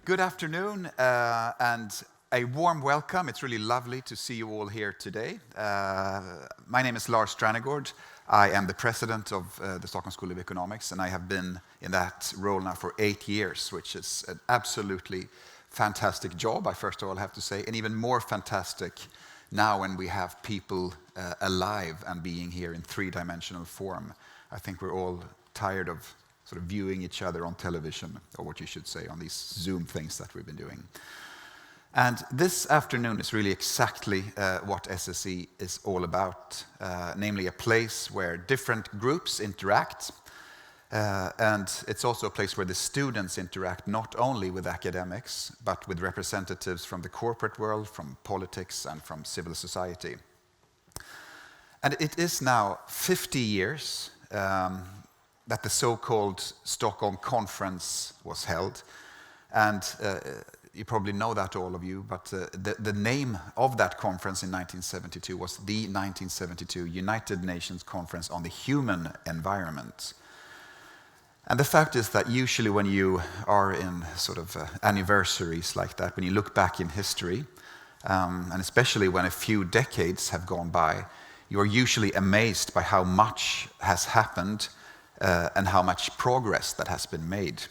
Good afternoon and a warm welcome. It's really lovely to see you all here today. My name is Lars Stranegård. I am the president of the Stockholm School of Economics, and I have been in that role now for 8 years, which is an absolutely fantastic job, I first of all have to say, and even more fantastic now when we have people alive and being here in three-dimensional form. I think we're all tired of sort of viewing each other on television, or what you should say, on these Zoom things that we've been doing. And this afternoon is really exactly what SSE is all about, namely a place where different groups interact, and it's also a place where the students interact not only with academics, but with representatives from the corporate world, from politics, and from civil society. And it is now 50 years that the so-called Stockholm Conference was held. And you probably know that, all of you, but the name of that conference in 1972 was the 1972 United Nations Conference on the Human Environment. And the fact is that usually when you are in sort of anniversaries like that, when you look back in history, and especially when a few decades have gone by, you are usually amazed by how much has happened and how much progress that has been made.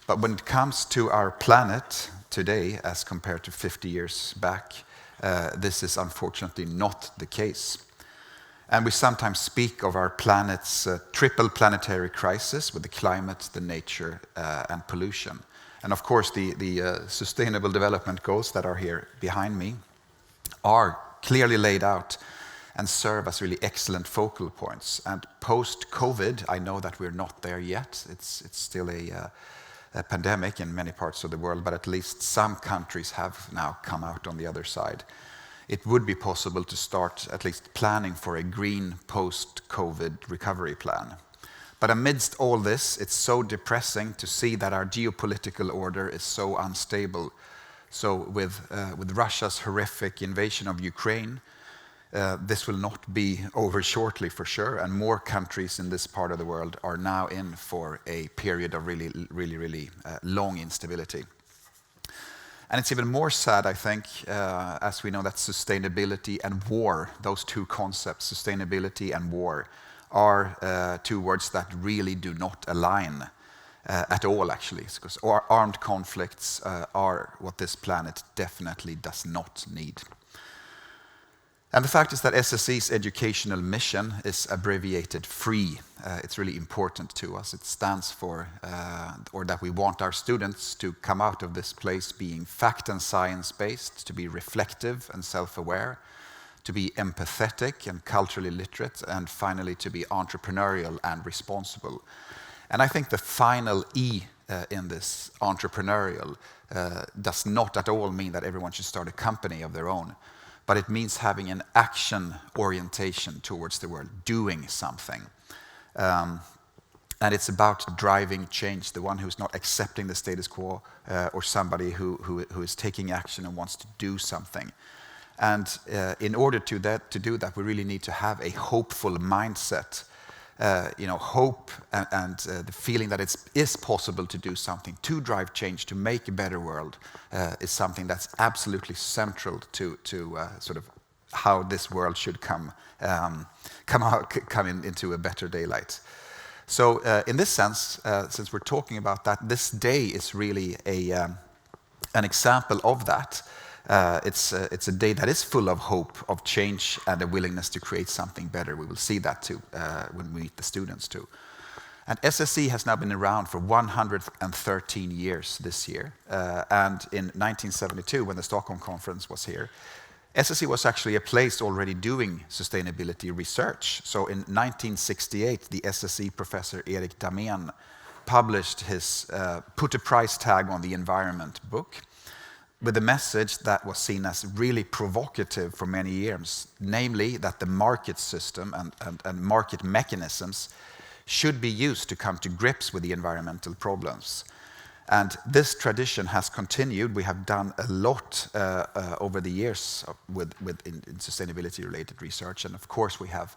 But when it comes to our planet today, as compared to 50 years back, this is unfortunately not the case. And we sometimes speak of our planet's triple planetary crisis with the climate, the nature, and pollution. And of course, the Sustainable Development Goals that are here behind me are clearly laid out and serve as really excellent focal points. And post-COVID, I know that we're not there yet. It's still a pandemic in many parts of the world, but at least some countries have now come out on the other side. It would be possible to start at least planning for a green post-COVID recovery plan. But amidst all this, it's so depressing to see that our geopolitical order is so unstable. So with Russia's horrific invasion of Ukraine, this will not be over shortly for sure, and more countries in this part of the world are now in for a period of really long instability. And it's even more sad, I think, as we know that sustainability and war, those two concepts, sustainability and war, are two words that really do not align at all, actually, because armed conflicts are what this planet definitely does not need. And the fact is that SSE's educational mission is abbreviated FREE. It's really important to us. It stands for, or that we want our students to come out of this place being fact and science-based, to be reflective and self-aware, to be empathetic and culturally literate, and finally to be entrepreneurial and responsible. And I think the final E in this entrepreneurial does not at all mean that everyone should start a company of their own. But it means having an action orientation towards the world, doing something. And it's about driving change, the one who's not accepting the status quo, or somebody who is taking action and wants to do something. And in order to do that, we really need to have a hopeful mindset. Hope and the feeling that it is possible to do something, to drive change, to make a better world, is something that's absolutely central to sort of how this world should come into a better daylight. So in this sense, since we're talking about that, this day is really an example of that. It's a day that is full of hope, of change, and a willingness to create something better. We will see that too when we meet the students too. And SSE has now been around for 113 years this year. And in 1972, when the Stockholm Conference was here, SSE was actually a place already doing sustainability research. So in 1968, the SSE professor Erik Dahmén published his Put a Price Tag on the Environment book, with a message that was seen as really provocative for many years, namely that the market system and market mechanisms should be used to come to grips with the environmental problems. And this tradition has continued. We have done a lot over the years in sustainability-related research, and of course we have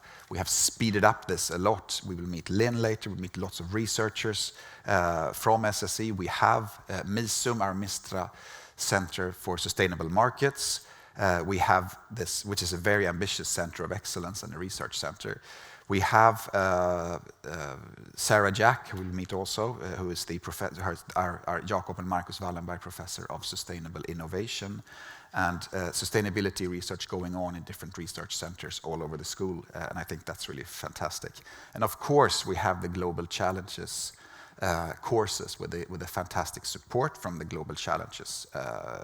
speeded up this a lot. We will meet Lynn later. We'll meet lots of researchers from SSE. We have MISUM, our Mistra Center for Sustainable Markets. We have this, which is a very ambitious center of excellence and a research center. We have Sarah Jack, who we'll meet also, who is the our Jakob and Marcus Wallenberg Professor of Sustainable Innovation, and sustainability research going on in different research centers all over the school, and I think that's really fantastic. And of course, we have the Global Challenges courses with the fantastic support from the Global Challenges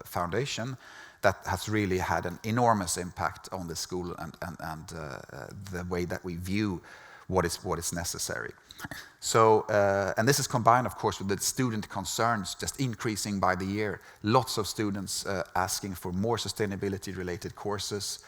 Foundation that has really had an enormous impact on the school and the way that we view what is necessary. So, and this is combined, of course, with the student concerns just increasing by the year. Lots of students asking for more sustainability-related courses,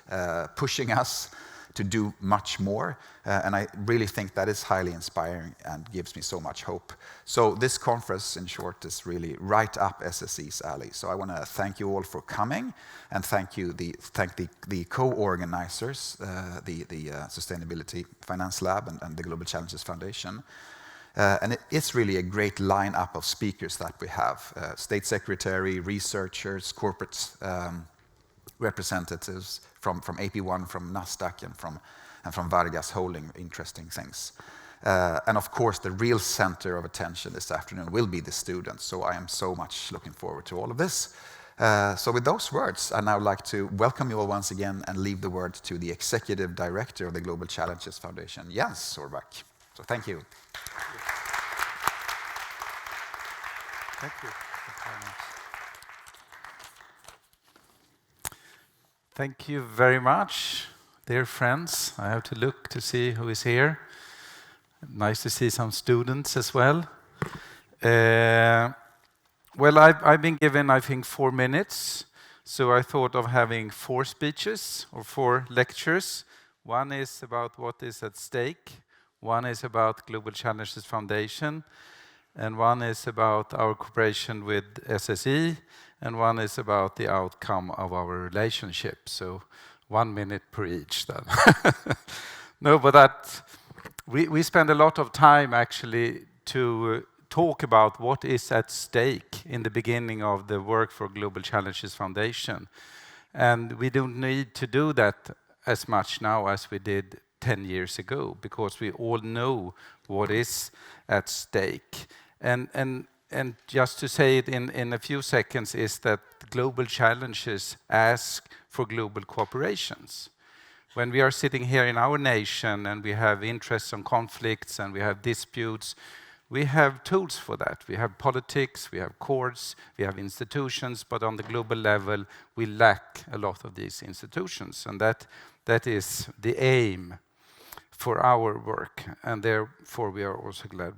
pushing us to do much more, and I really think that is highly inspiring and gives me so much hope. So this conference, in short, is really right up SSE's alley. So I want to thank you all for coming, and thank the co-organizers, the Sustainability Finance Lab and the Global Challenges Foundation. And it's really a great lineup of speakers that we have: state secretary, researchers, corporate representatives from AP1, from Nasdaq, and from Vargas Holding. Interesting things. And of course, the real center of attention this afternoon will be the students. So I am so much looking forward to all of this. So with those words, I now like to welcome you all once again and leave the word to the Executive Director of the Global Challenges Foundation, Jens Sorback. So thank you. Thank you. Thank you very much, dear friends. I have to look to see who is here. Nice to see some students as well. Well, I've been given, I think, 4 minutes. So I thought of having 4 speeches or 4 lectures. One is about what is at stake. One is about Global Challenges Foundation. And one is about our cooperation with SSE. And one is about the outcome of our relationship. So 1 minute per each then. No, but we spend a lot of time actually to talk about what is at stake in the beginning of the work for Global Challenges Foundation. And we don't need to do that as much now as we did 10 years ago, because we all know what is at stake. And just to say it in a few seconds is that global challenges ask for global cooperations. When we are sitting here in our nation and we have interests and conflicts and we have disputes, we have tools for that. We have politics, we have courts, we have institutions, but on the global level, we lack a lot of these institutions. And that is the aim for our work. And therefore, we are also glad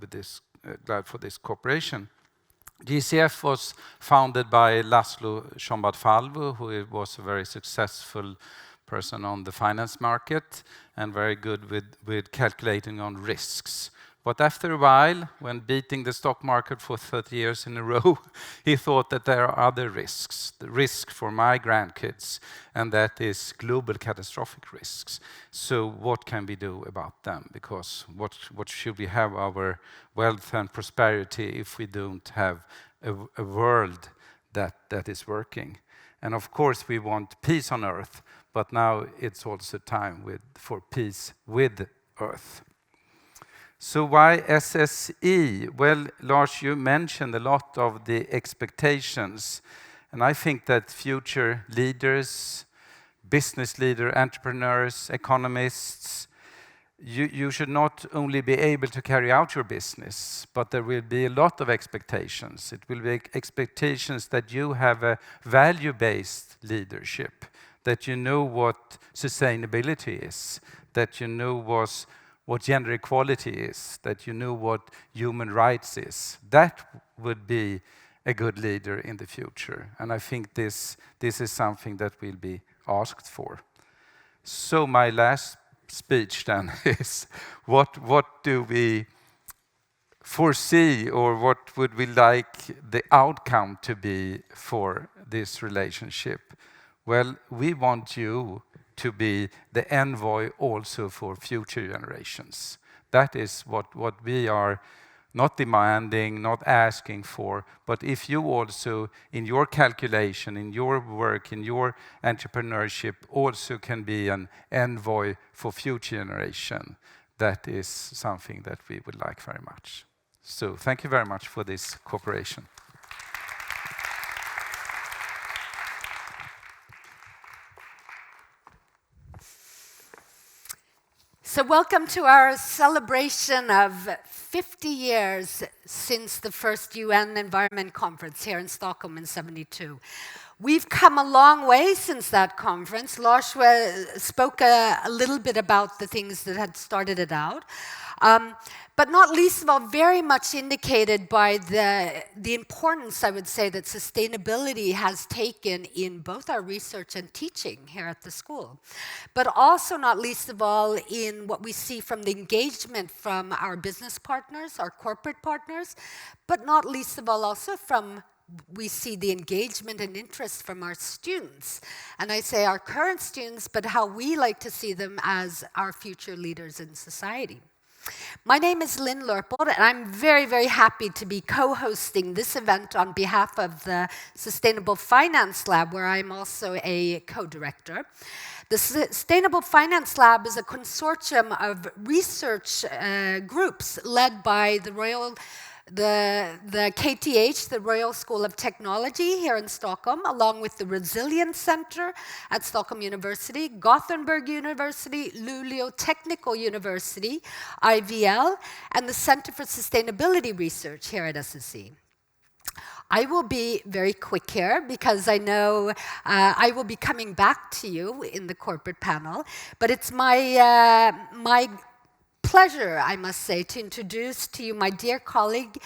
for this cooperation. GCF was founded by Laszlo Szombat-Falvy, who was a very successful person on the finance market and very good with calculating on risks. But after a while, when beating the stock market for 30 years in a row, he thought that there are other risks, the risk for my grandkids, and that is global catastrophic risks. So what can we do about them? Because what should we have our wealth and prosperity if we don't have a world that is working? And of course, we want peace on Earth, but now it's also time for peace with Earth. So why SSE? Well, Lars, you mentioned a lot of the expectations. And I think that future leaders, business leaders, entrepreneurs, economists, you should not only be able to carry out your business, but there will be a lot of expectations. It will be expectations that you have a value-based leadership, that you know what sustainability is, that you know what gender equality is, that you know what human rights is. That would be a good leader in the future. And I think this is something that will be asked for. So my last speech then is, what do we foresee, or what would we like the outcome to be for this relationship? Well, we want you to be the envoy also for future generations. That is what we are not demanding, not asking for, but if you also, in your calculation, in your work, in your entrepreneurship, also can be an envoy for future generation, that is something that we would like very much. So thank you very much for this cooperation. So welcome to our celebration of 50 years since the first UN Environment Conference here in Stockholm in '72. We've come a long way since that conference. Lars spoke a little bit about the things that had started it out. But not least of all, very much indicated by the importance, I would say, that sustainability has taken in both our research and teaching here at the school. But also, not least of all, in what we see from the engagement from our business partners, our corporate partners, but not least of all also from we see the engagement and interest from our students. And I say our current students, but how we like to see them as our future leaders in society. My name is Lynn Lurpold, and I'm very, very happy to be co-hosting this event on behalf of the Sustainable Finance Lab, where I'm also a co-director. The Sustainable Finance Lab is a consortium of research groups led by the KTH, the Royal School of Technology here in Stockholm, along with the Resilience Center at Stockholm University, Gothenburg University, Luleå Technical University, IVL, and the Center for Sustainability Research here at SSE. I will be very quick here because I know I will be coming back to you in the corporate panel, but it's my pleasure, I must say, to introduce to you my dear colleague,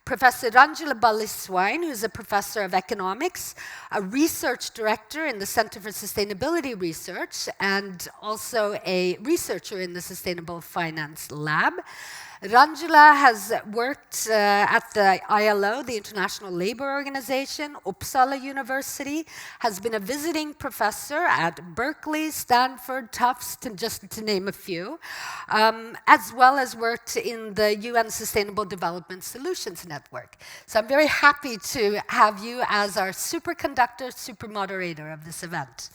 Professor Ranjula Baliswine, who's a professor of economics, a research director in the Center for Sustainability Research, and also a researcher in the Sustainable Finance Lab. Ranjula has worked at the ILO, the International Labour Organization, Uppsala University, has been a visiting professor at Berkeley, Stanford, Tufts, just to name a few, as well as worked in the UN Sustainable Development Solutions Network. So I'm very happy to have you as our superconductor, super moderator of this event.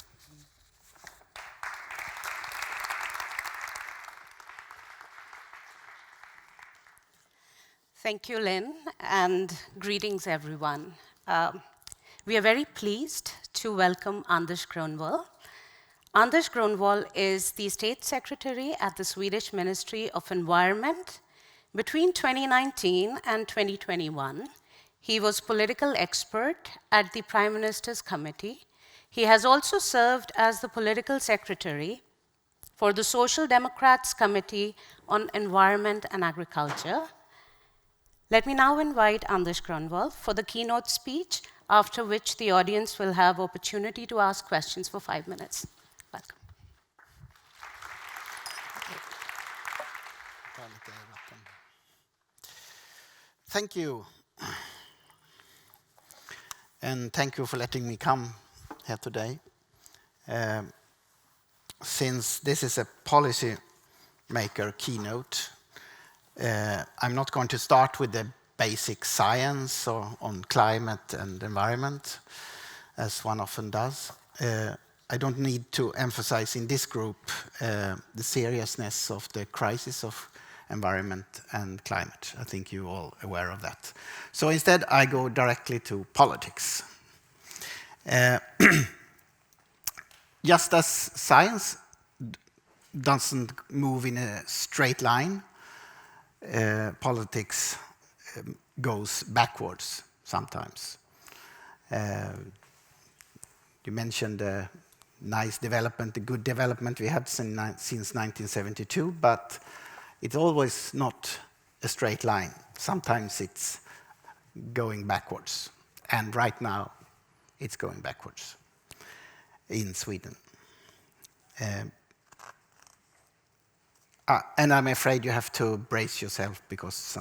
Thank you, Lynn, and greetings, everyone. We are very pleased to welcome Anders Gronwall. Anders Gronwall is the State Secretary at the Swedish Ministry of Environment. Between 2019 and 2021, he was political expert at the Prime Minister's Committee. He has also served as the political secretary for the Social Democrats Committee on Environment and Agriculture. Let me now invite Anders Gronwall for the keynote speech, after which the audience will have opportunity to ask questions for 5 minutes. Welcome. Thank you. And thank you for letting me come here today. Since this is a policy maker keynote, I'm not going to start with the basic science on climate and environment, as one often does. I don't need to emphasize in this group the seriousness of the crisis of environment and climate. I think you're all aware of that. So instead, I go directly to politics. Just as science doesn't move in a straight line, politics goes backwards sometimes. You mentioned the nice development, the good development we had since 1972, but it's always not a straight line. Sometimes it's going backwards. And right now, it's going backwards in Sweden. And I'm afraid you have to brace yourself because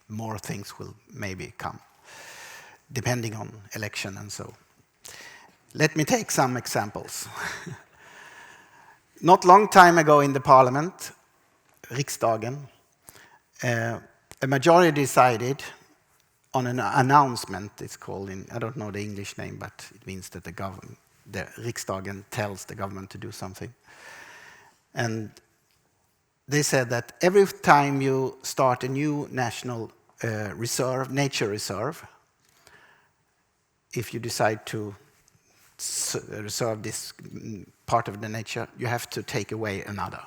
more things will maybe come, depending on election and so. Let me take some examples. Not long time ago in the parliament, Riksdagen, a majority decided on an announcement, it's called in, I don't know the English name, but it means that the Riksdagen tells the government to do something. And they said that every time you start a new national reserve, nature reserve, if you decide to reserve this part of the nature, you have to take away another.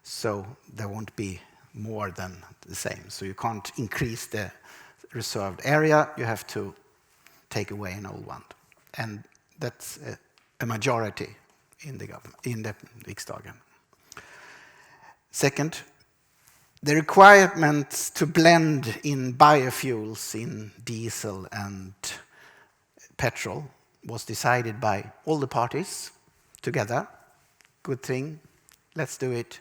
So there won't be more than the same. So you can't increase the reserved area, you have to take away an old one. And that's a majority in the government, in the Riksdagen. Second, the requirement to blend in biofuels in diesel and petrol was decided by all the parties together. Good thing, let's do it.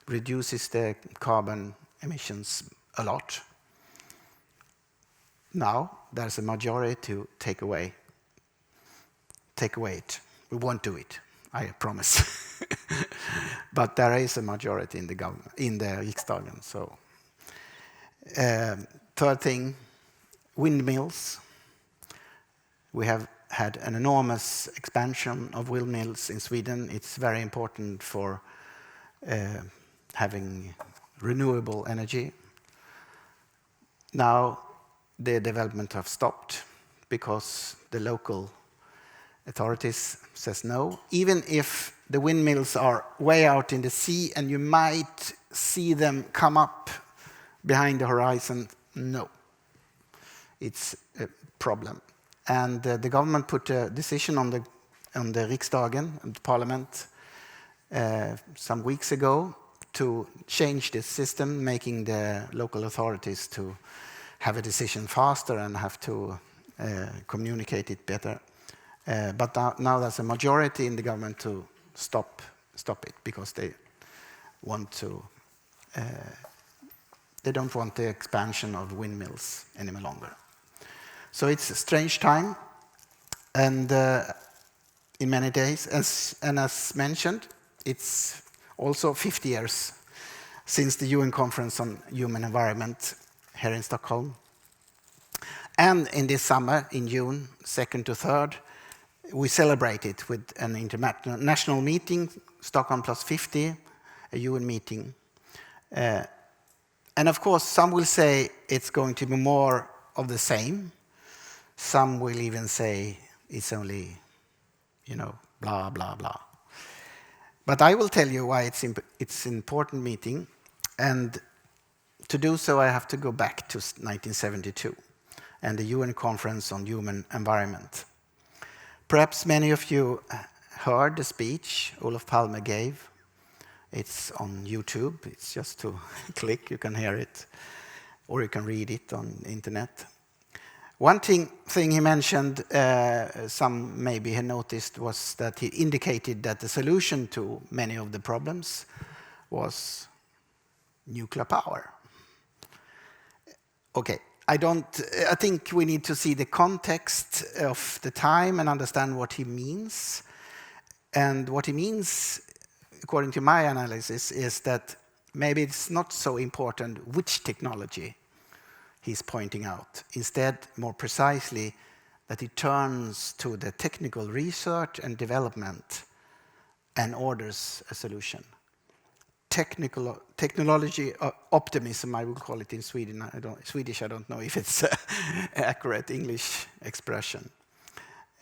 Reduces the carbon emissions a lot. Now there's a majority to take away it. We won't do it, I promise. But there is a majority in the government, in the Riksdagen. So, third thing, windmills. We have had an enormous expansion of windmills in Sweden. It's very important for having renewable energy. Now the development have stopped because the local authorities says no. Even if the windmills are way out in the sea and you might see them come up behind the horizon, no. It's a problem. And the government put a decision on the Riksdagen, and the parliament, some weeks ago to change this system, making the local authorities to have a decision faster and have to communicate it better. But now there's a majority in the government to stop it because they want to. They don't want the expansion of windmills any longer. So it's a strange time, and in many days, as mentioned, it's also 50 years since the UN Conference on Human Environment here in Stockholm. And in this summer, in June 2nd to 3rd, we celebrate it with an international meeting, Stockholm plus 50, a UN meeting. And of course, some will say it's going to be more of the same. Some will even say it's only, blah, blah, blah. But I will tell you why it's an important meeting. And to do so, I have to go back to 1972 and the UN Conference on Human Environment. Perhaps many of you heard the speech Olof Palme gave. It's on YouTube. It's just to click, you can hear it, or you can read it on the internet. One thing he mentioned, some maybe had noticed, was that he indicated that the solution to many of the problems was nuclear power. Okay, I think we need to see the context of the time and understand what he means. And what he means, according to my analysis, is that maybe it's not so important which technology he's pointing out. Instead, more precisely, that he turns to the technical research and development and orders a solution. Technology optimism, I would call it in Sweden. Swedish, I don't know if it's an accurate English expression.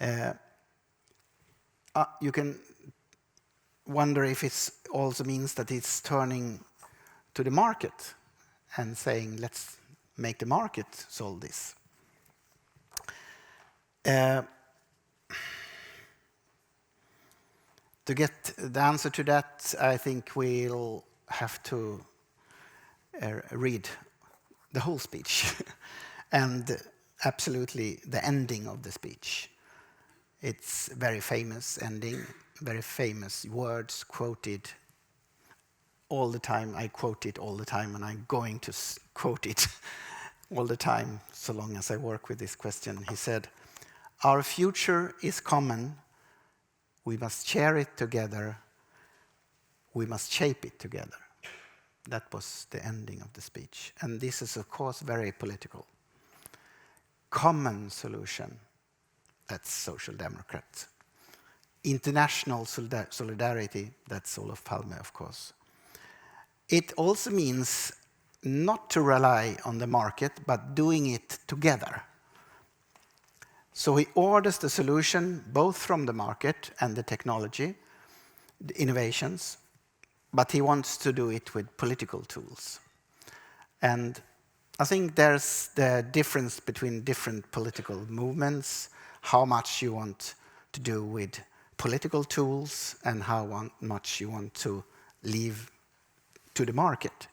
You can wonder if it also means that it's turning to the market and saying, let's make the market solve this. To get the answer to that, I think we'll have to read the whole speech and absolutely the ending of the speech. It's very famous ending, very famous words quoted all the time. I quote it all the time, and I'm going to quote it all the time so long as I work with this question. He said, "Our future is common. We must share it together. We must shape it together." That was the ending of the speech. And this is, of course, very political. Common solution, that's Social Democrat. International solidarity, that's Olof Palme, of course. It also means not to rely on the market, but doing it together. So he orders the solution both from the market and the technology, the innovations, but he wants to do it with political tools. And I think there's the difference between different political movements, how much you want to do with political tools and how much you want to leave to the market.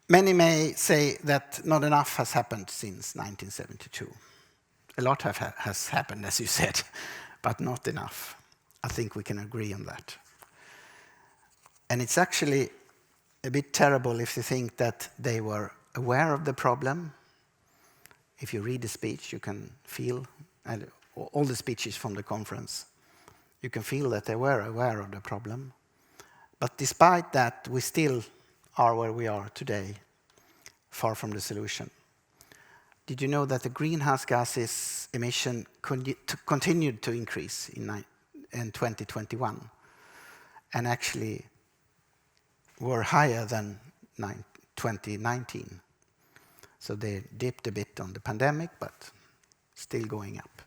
Many may say that not enough has happened since 1972. A lot has happened, as you said, but not enough. I think we can agree on that. And it's actually a bit terrible if you think that they were aware of the problem. If you read the speech, you can feel, and all the speeches from the conference, you can feel that they were aware of the problem. But despite that, we still are where we are today, far from the solution. Did you know that the greenhouse gases emission continued to increase in 2021 and actually were higher than 2019? So they dipped a bit on the pandemic, but still going up.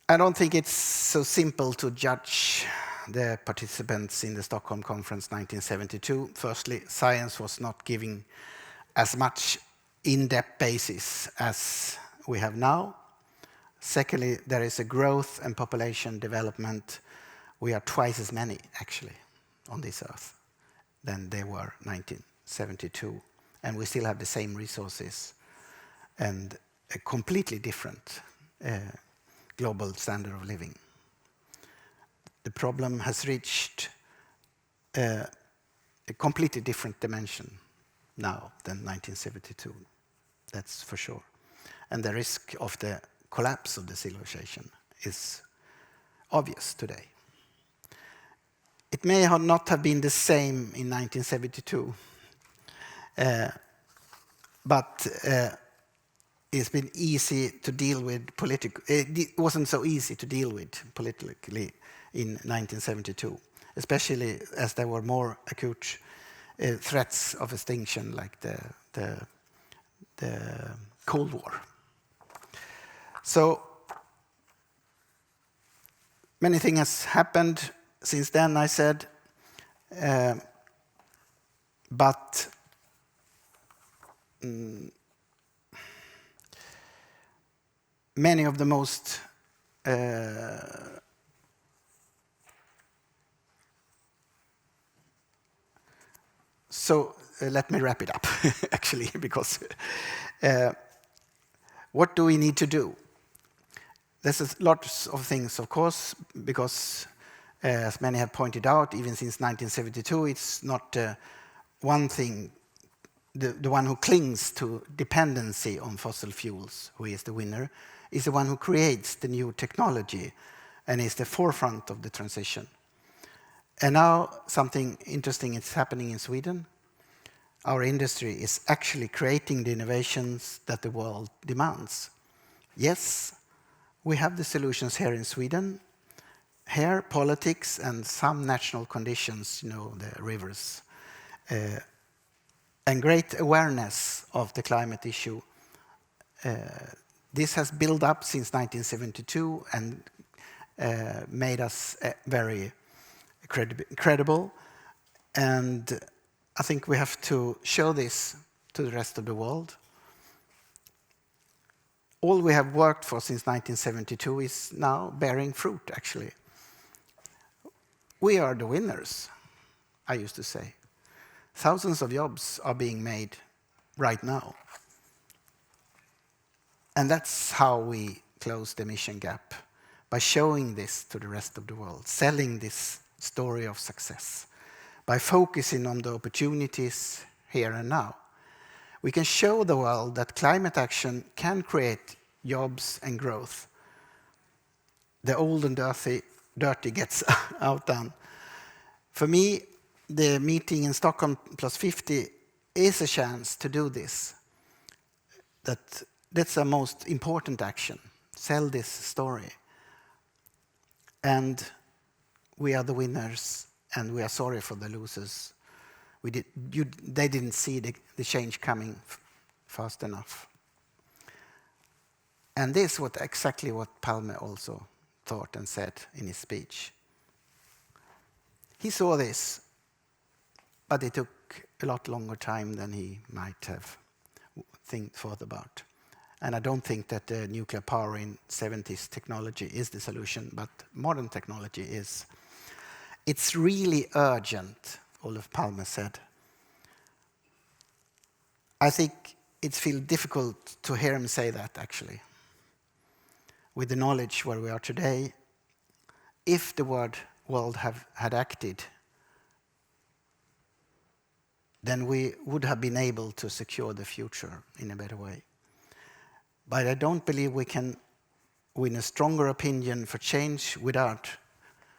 I don't think it's so simple to judge the participants in the Stockholm Conference 1972. Firstly, science was not giving as much in-depth basis as we have now. Secondly, there is a growth and population development. We are twice as many, actually, on this earth than they were 1972. And we still have the same resources and a completely different global standard of living. The problem has reached a completely different dimension now than 1972. That's for sure. And the risk of the collapse of the civilization is obvious today. It may not have been the same in 1972, but it's been easy to deal with it wasn't so easy to deal with politically in 1972, especially as there were more acute threats of extinction like the Cold War. So many things has happened since then, I said, but many of the most let me wrap it up, actually, because what do we need to do? There's lots of things, of course, because as many have pointed out, even since 1972, it's not one thing, the one who clings to dependency on fossil fuels, who is the winner, is the one who creates the new technology and is the forefront of the transition. And now something interesting is happening in Sweden. Our industry is actually creating the innovations that the world demands. Yes, we have the solutions here in Sweden. Here, politics and some national conditions, the rivers, and great awareness of the climate issue. This has built up since 1972 and made us very credible. And I think we have to show this to the rest of the world. All we have worked for since 1972 is now bearing fruit, actually. We are the winners, I used to say. Thousands of jobs are being made right now. And that's how we close the emission gap by showing this to the rest of the world, selling this story of success, by focusing on the opportunities here and now. We can show the world that climate action can create jobs and growth. The old and dirty gets outdone. For me, the meeting in Stockholm plus 50 is a chance to do this. That's the most important action. Sell this story. And we are the winners, and we are sorry for the losers. They didn't see the change coming fast enough. And this was exactly what Palme also thought and said in his speech. He saw this, but it took a lot longer time than he might have thought about. And I don't think that the nuclear power in 70s technology is the solution, but modern technology is. It's really urgent, Olof Palme said. I think it feels difficult to hear him say that, actually. With the knowledge where we are today, if the world had acted, then we would have been able to secure the future in a better way. But I don't believe we can win a stronger opinion for change without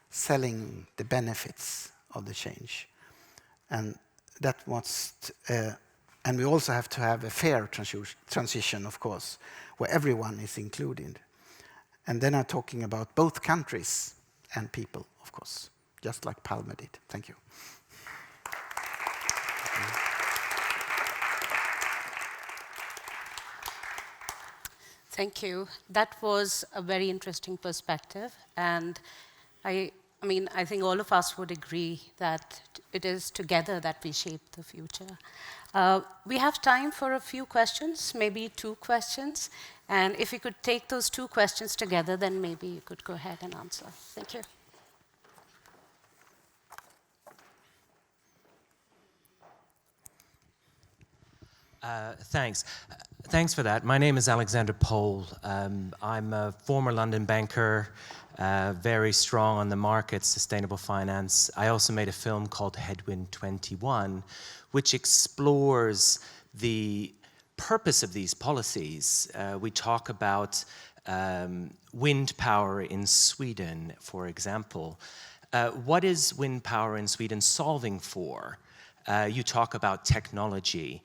selling the benefits of the change. And that must, and we also have to have a fair transition, of course, where everyone is included. And then I'm talking about both countries and people, of course, just like Palme did. Thank you. Thank you. That was a very interesting perspective, and I think all of us would agree that it is together that we shape the future. We have time for a few questions, maybe 2 questions, and if you could take those 2 questions together, then maybe you could go ahead and answer. Thank you. Thanks. Thanks for that. My name is Alexander Pohl. I'm a former London banker, very strong on the markets, sustainable finance. I also made a film called Headwind 21, which explores the purpose of these policies. We talk about wind power in Sweden, for example. What is wind power in Sweden solving for? You talk about technology.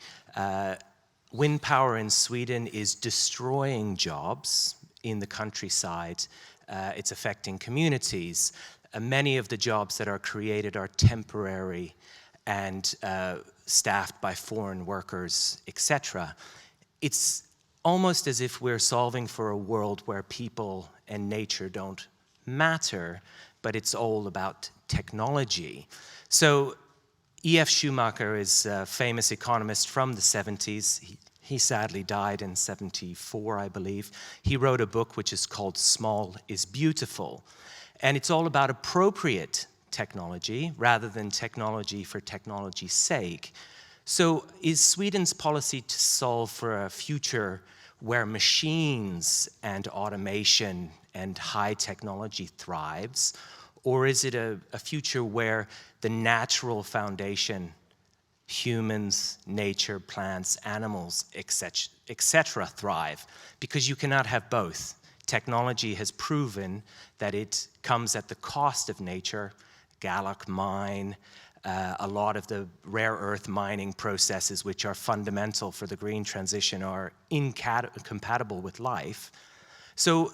Wind power in Sweden is destroying jobs in the countryside. It's affecting communities. Many of the jobs that are created are temporary and staffed by foreign workers, etc. It's almost as if we're solving for a world where people and nature don't matter, but it's all about technology. So E.F. Schumacher is a famous economist from the 70s. He sadly died in 74, I believe. He wrote a book which is called Small is Beautiful. And it's all about appropriate technology rather than technology for technology's sake. So is Sweden's policy to solve for a future where machines and automation and high technology thrives? Or is it a future where the natural foundation, humans, nature, plants, animals, etc., thrive? Because you cannot have both. Technology has proven that it comes at the cost of nature. Galloc mine, a lot of the rare earth mining processes which are fundamental for the green transition are incompatible with life. So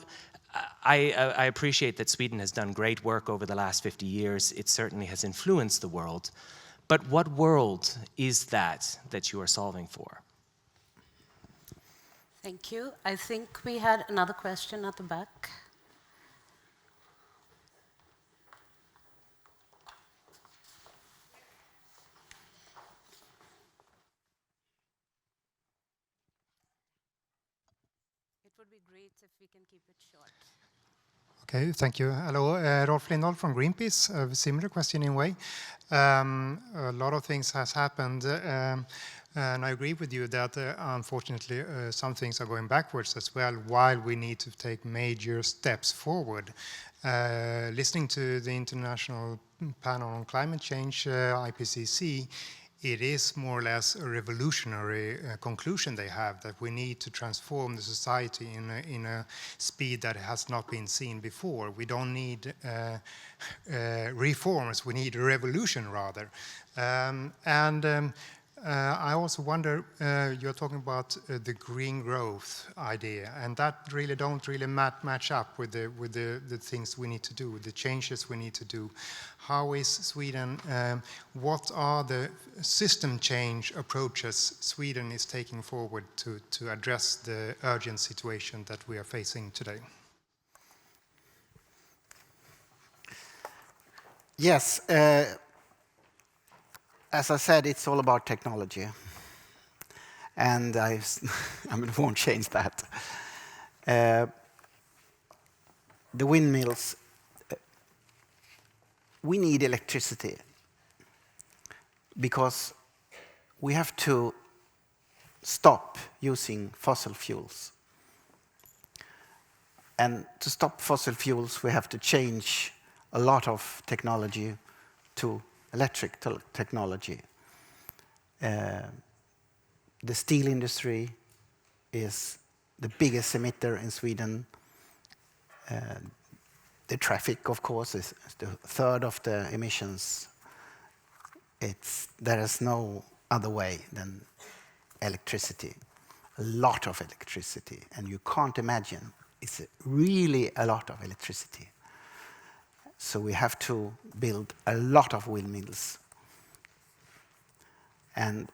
I appreciate that Sweden has done great work over the last 50 years. It certainly has influenced the world. But what world is that you are solving for? Thank you. I think we had another question at the back. It would be great if we can keep it short. Okay, thank you. Hello, Rolf Lindahl from Greenpeace. A similar question in a way. A lot of things has happened. And I agree with you that unfortunately some things are going backwards as well, while we need to take major steps forward. Listening to the International Panel on Climate Change, IPCC, it is more or less a revolutionary conclusion they have, that we need to transform the society in a speed that has not been seen before. We don't need reforms, we need a revolution rather. I also wonder, you're talking about the green growth idea, and that really don't really match up with the things we need to do, the changes we need to do. How is Sweden, what are the system change approaches Sweden is taking forward to address the urgent situation that we are facing today? Yes, as I said, it's all about technology. And I won't change that. The windmills, we need electricity because we have to stop using fossil fuels. And to stop fossil fuels, we have to change a lot of technology to electric technology. The steel industry is the biggest emitter in Sweden. The traffic, of course, is the third of the emissions. There is no other way than electricity. A lot of electricity, and you can't imagine. It's really a lot of electricity. So we have to build a lot of windmills. And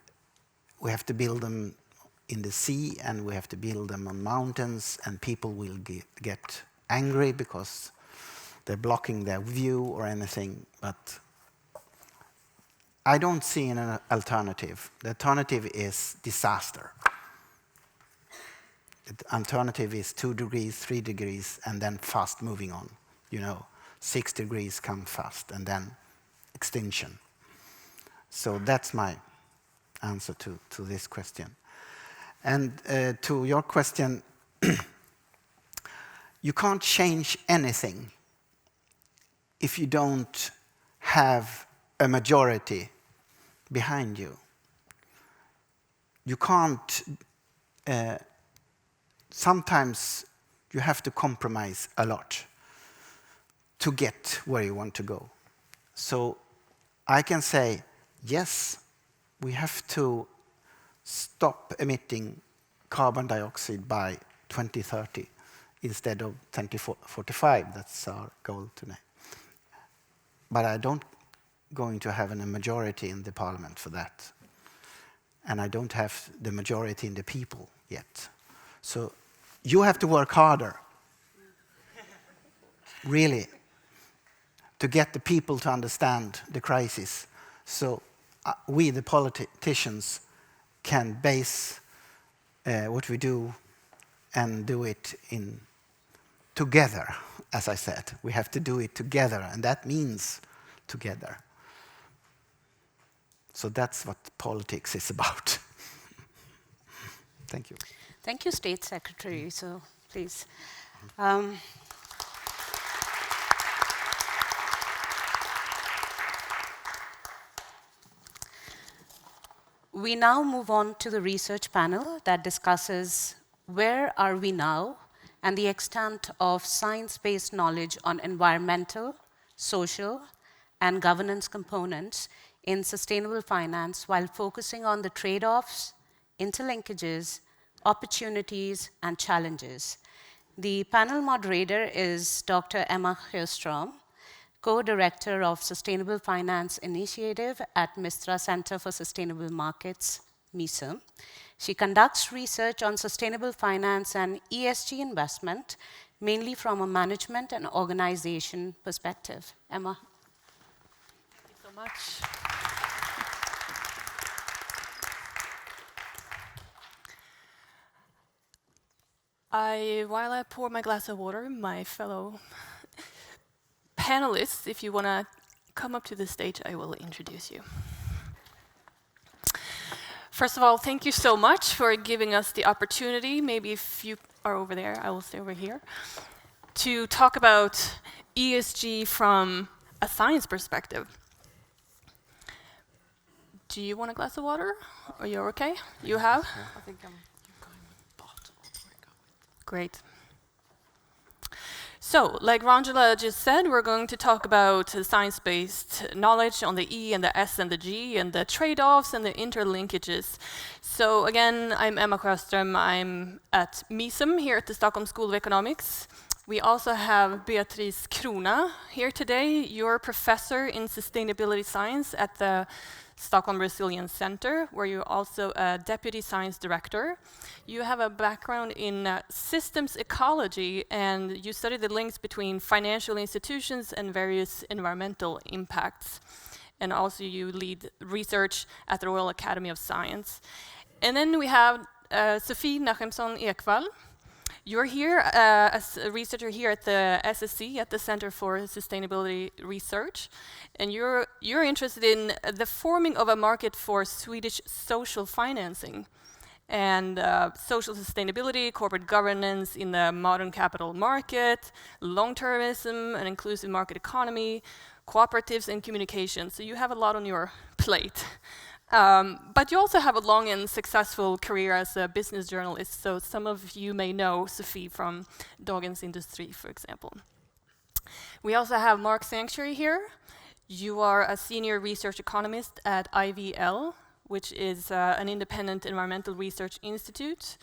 we have to build them in the sea, and we have to build them on mountains, and people will get angry because they're blocking their view or anything. But I don't see an alternative. The alternative is disaster. The alternative is 2 degrees, 3 degrees, and then fast moving on. 6 degrees come fast, and then extinction. So that's my answer to this question. And to your question, you can't change anything if you don't have a majority behind you. You can't, sometimes you have to compromise a lot to get where you want to go. So I can say, yes, we have to stop emitting carbon dioxide by 2030 instead of 2045. That's our goal today. But I don't going to have a majority in the parliament for that. And I don't have the majority in the people yet. So you have to work harder, really, to get the people to understand the crisis. So we, the politicians, can base what we do and do it together, as I said. We have to do it together, and that means together. So that's what politics is about. Thank you. Thank you, State Secretary. So please. We now move on to the research panel that discusses where are we now and the extent of science-based knowledge on environmental, social, and governance components in sustainable finance while focusing on the trade-offs, interlinkages, opportunities, and challenges. The panel moderator is Dr. Emma Sjöström, co-director of Sustainable Finance Initiative at Mistra Center for Sustainable Markets, MISA. She conducts research on sustainable finance and ESG investment, mainly from a management and organization perspective. Emma. Thank you so much. While I pour my glass of water, my fellow panelists, if you want to come up to the stage, I will introduce you. First of all, thank you so much for giving us the opportunity, maybe if you are over there, I will stay over here, to talk about ESG from a science perspective. Do you want a glass of water? Are you okay? You have? I think I'm going with bottle. Great. So, like Ranjula just said, we're going to talk about science-based knowledge on the E and the S and the G and the trade-offs and the interlinkages. So again, I'm Emma Sjöström. I'm at MISM here at the Stockholm School of Economics. We also have Beatrice Krona here today. You're a professor in sustainability science at the Stockholm Resilience Center, where you're also a deputy science director. You have a background in systems ecology, and you study the links between financial institutions and various environmental impacts. And also you lead research at the Royal Academy of Science. And then we have Sofie Nachemson-Ekvall. You're here as a researcher here at the SSE, at the Center for Sustainability Research, and you're interested in the forming of a market for Swedish social financing and social sustainability, corporate governance in the modern capital market, long-termism, an inclusive market economy, cooperatives and communication. So you have a lot on your plate. But you also have a long and successful career as a business journalist, so some of you may know Sofie from Dagens Industri, for example. We also have Mark Sanctuary here. You are a senior research economist at IVL, which is an independent environmental research institute.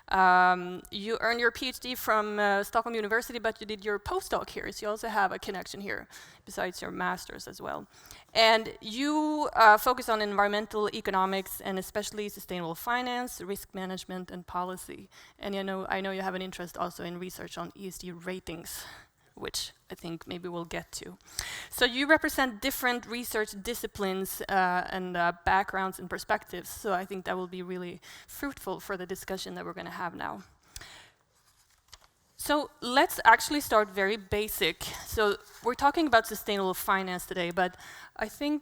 You earned your PhD from Stockholm University, but you did your postdoc here, so you also have a connection here, besides your master's as well. And you focus on environmental economics and especially sustainable finance, risk management, and policy. And I know you have an interest also in research on ESG ratings, which I think maybe we'll get to. So you represent different research disciplines and backgrounds and perspectives, so I think that will be really fruitful for the discussion that we're going to have now. So let's actually start very basic. So we're talking about sustainable finance today, but I think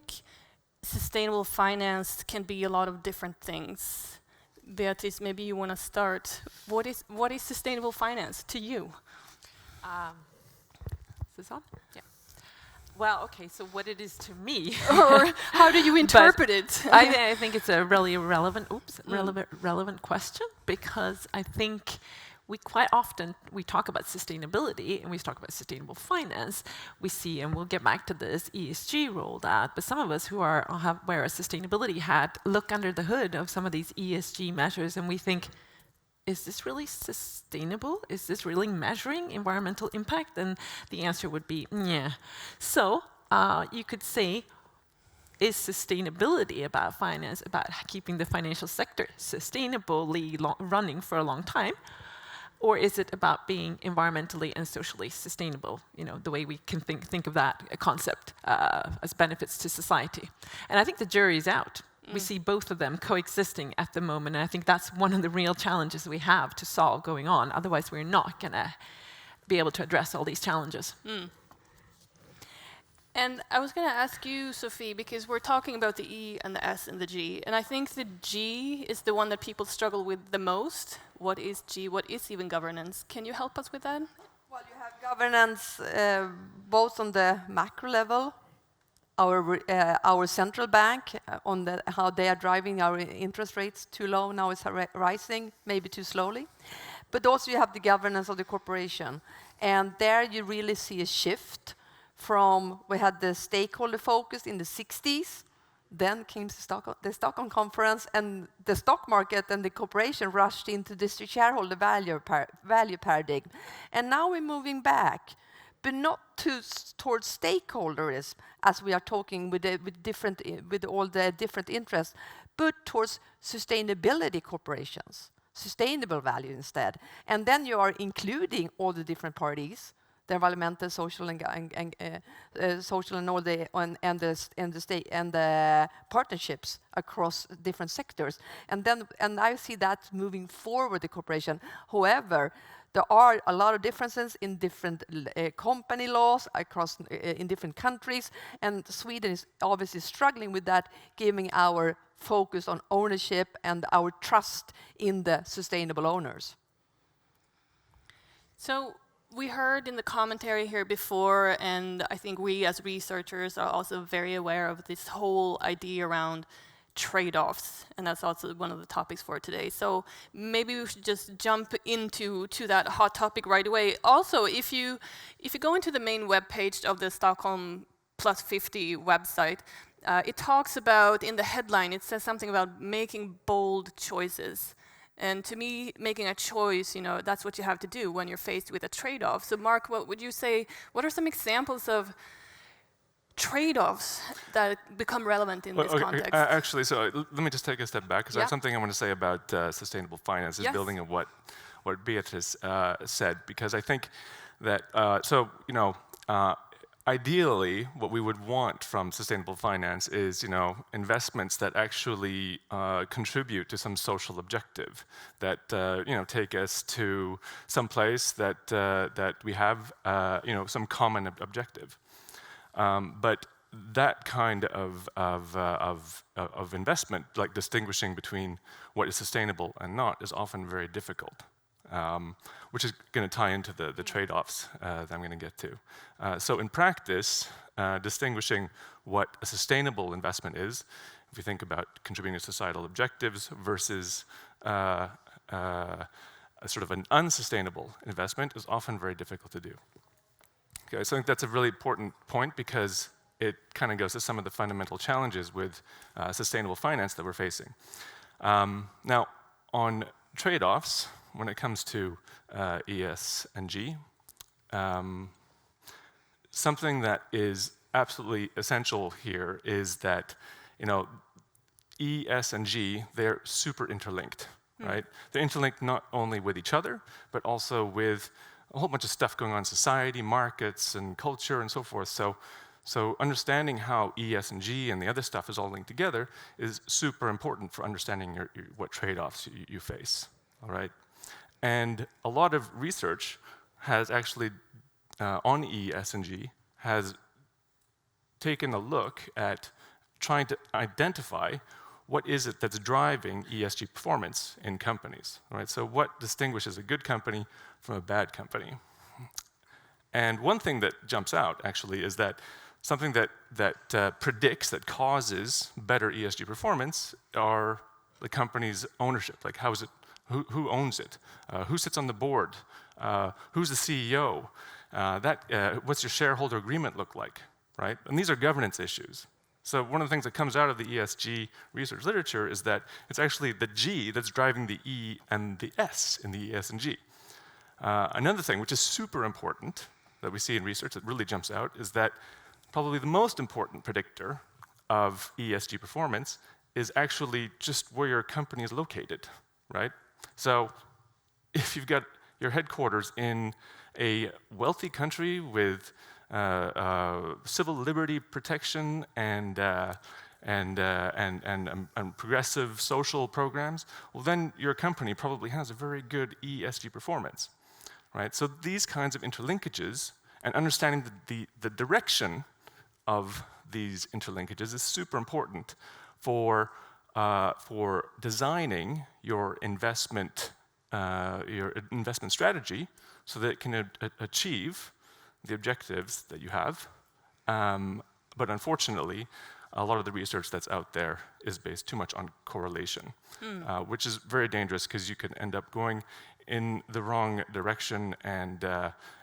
sustainable finance can be a lot of different things. Beatrice, maybe you want to start. What is sustainable finance to you? Is this on? Yeah. Well, okay, so what it is to me. Or how do you interpret it? I think it's a really relevant question, because I think we quite often, we talk about sustainability and we talk about sustainable finance. We see, and we'll get back to this, ESG rolled out, but some of us who wear a sustainability hat look under the hood of some of these ESG measures and we think, is this really sustainable? Is this really measuring environmental impact? And the answer would be, yeah. So you could say, is sustainability about finance, about keeping the financial sector sustainably running for a long time? Or is it about being environmentally and socially sustainable? You know, the way we can think of that concept as benefits to society. And I think the jury's out. We see both of them coexisting at the moment, and I think that's one of the real challenges we have to solve going on. Otherwise, we're not going to be able to address all these challenges. And I was going to ask you, Sofie, because we're talking about the E and the S and the G, and I think the G is the one that people struggle with the most. What is G? What is even governance? Can you help us with that? Well, you have governance both on the macro level, our central bank on how they are driving our interest rates too low, now it's rising, maybe too slowly. But also you have the governance of the corporation. And there you really see a shift from, we had the stakeholder focus in the 60s, then came the Stockholm Conference, and the stock market and the corporation rushed into district shareholder value paradigm. And now we're moving back, but not towards stakeholders, as we are talking with all the different interests, but towards sustainability corporations, sustainable value instead. And then you are including all the different parties, the environmental, social, social, and all the state and the partnerships across different sectors. And I see that moving forward the cooperation. However, there are a lot of differences in different company laws across in different countries, and Sweden is obviously struggling with that, giving our focus on ownership and our trust in the sustainable owners. So we heard in the commentary here before, and I think we as researchers are also very aware of this whole idea around trade-offs, and that's also one of the topics for today. So maybe we should just jump into that hot topic right away. Also, if you go into the main webpage of the Stockholm Plus 50 website, it talks about, in the headline, it says something about making bold choices. And to me, making a choice, that's what you have to do when you're faced with a trade-off. So Mark, what would you say, what are some examples of trade-offs that become relevant in this context? Actually, so let me just take a step back, because I have something I want to say about sustainable finance, is building on what Beatrice said, because I think that, ideally, what we would want from sustainable finance is, investments that actually contribute to some social objective, that take us to some place that we have, some common objective. But that kind of investment, like distinguishing between what is sustainable and not, is often very difficult. Which is going to tie into the trade-offs that I'm going to get to. So in practice, distinguishing what a sustainable investment is, if you think about contributing to societal objectives versus a sort of an unsustainable investment, is often very difficult to do. Okay, so I think that's a really important point, because it kind of goes to some of the fundamental challenges with sustainable finance that we're facing. Now, on trade-offs, when it comes to ES and G, something that is absolutely essential here is that, ES and G, they're super interlinked, right? They're interlinked not only with each other, but also with a whole bunch of stuff going on in society, markets, and culture, and so forth. So understanding how ES and G and the other stuff is all linked together is super important for understanding what trade-offs you face, all right? And a lot of research has actually, on ES and G, has taken a look at trying to identify what is it that's driving ESG performance in companies, right? So what distinguishes a good company from a bad company? And one thing that jumps out, actually, is that something that predicts, that causes better ESG performance are the company's ownership. Like, how is it? Who owns it? Who sits on the board? Who's the CEO? What's your shareholder agreement look like, right? And these are governance issues. So one of the things that comes out of the ESG research literature is that it's actually the G that's driving the E and the S in the ES and G. Another thing, which is super important, that we see in research that really jumps out, is that probably the most important predictor of ESG performance is actually just where your company is located, right? So if you've got your headquarters in a wealthy country with civil liberty protection and progressive social programs, well, then your company probably has a very good ESG performance, right? So these kinds of interlinkages and understanding the direction of these interlinkages is super important for designing your investment strategy so that it can achieve the objectives that you have. But unfortunately, a lot of the research that's out there is based too much on correlation, which is very dangerous, because you can end up going in the wrong direction and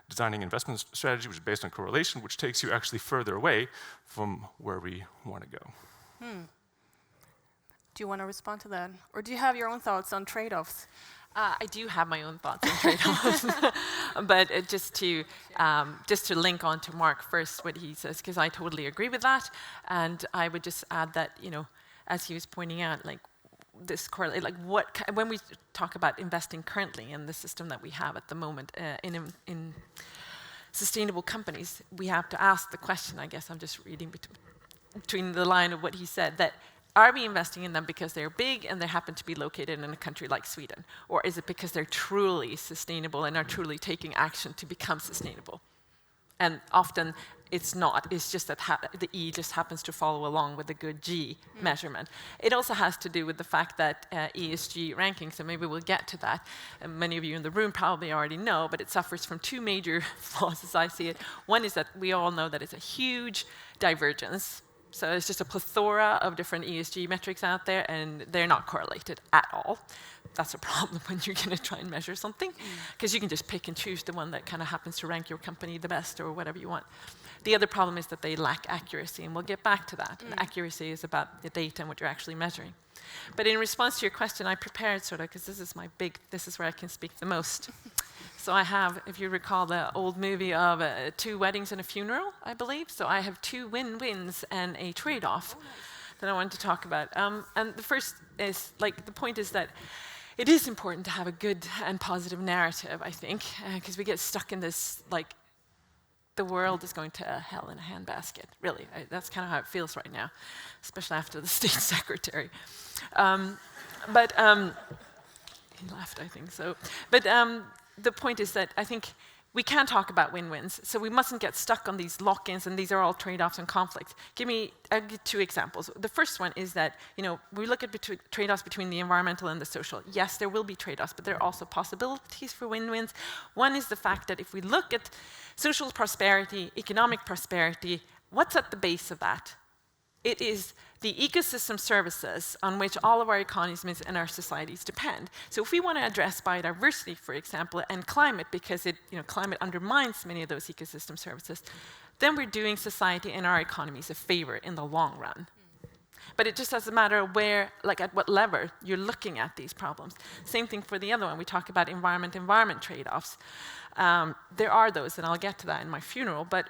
designing investment strategy which is based on correlation, which takes you actually further away from where we want to go. Do you want to respond to that? Or do you have your own thoughts on trade-offs? I do have my own thoughts on trade-offs, but just to link on to Mark first, what he says, because I totally agree with that, and I would just add that, as he was pointing out, like this correlate, like when we talk about investing currently in the system that we have at the moment in sustainable companies, we have to ask the question, I guess I'm just reading between the line of what he said, that are we investing in them because they're big and they happen to be located in a country like Sweden? Or is it because they're truly sustainable and are truly taking action to become sustainable? And often it's not. It's just that the E just happens to follow along with the good G measurement. It also has to do with the fact that ESG rankings, and maybe we'll get to that, and many of you in the room probably already know, but it suffers from two major flaws as I see it. One is that we all know that it's a huge divergence. So it's just a plethora of different ESG metrics out there, and they're not correlated at all. That's a problem when you're going to try and measure something, because you can just pick and choose the one that kind of happens to rank your company the best or whatever you want. The other problem is that they lack accuracy, and we'll get back to that. And accuracy is about the data and what you're actually measuring. But in response to your question, I prepared sort of, because this is where I can speak the most. So I have, if you recall the old movie of 2 weddings and a funeral, I believe. So I have 2 win-wins and a trade-off that I wanted to talk about. And the first is, the point is that it is important to have a good and positive narrative, I think, because we get stuck in this, the world is going to hell in a handbasket. Really, that's kind of how it feels right now, especially after the state secretary. He left, I think so. But the point is that I think we can talk about win-wins, so we mustn't get stuck on these lock-ins, and these are all trade-offs and conflicts. I'll give 2 examples. The first one is that, we look at trade-offs between the environmental and the social. Yes, there will be trade-offs, but there are also possibilities for win-wins. One is the fact that if we look at social prosperity, economic prosperity, what's at the base of that? It is the ecosystem services on which all of our economies and our societies depend. So if we want to address biodiversity, for example, and climate, because climate undermines many of those ecosystem services, then we're doing society and our economies a favor in the long run. But it just doesn't matter where, at what level you're looking at these problems. Same thing for the other one. We talk about environment trade-offs. There are those, and I'll get to that in my funeral, but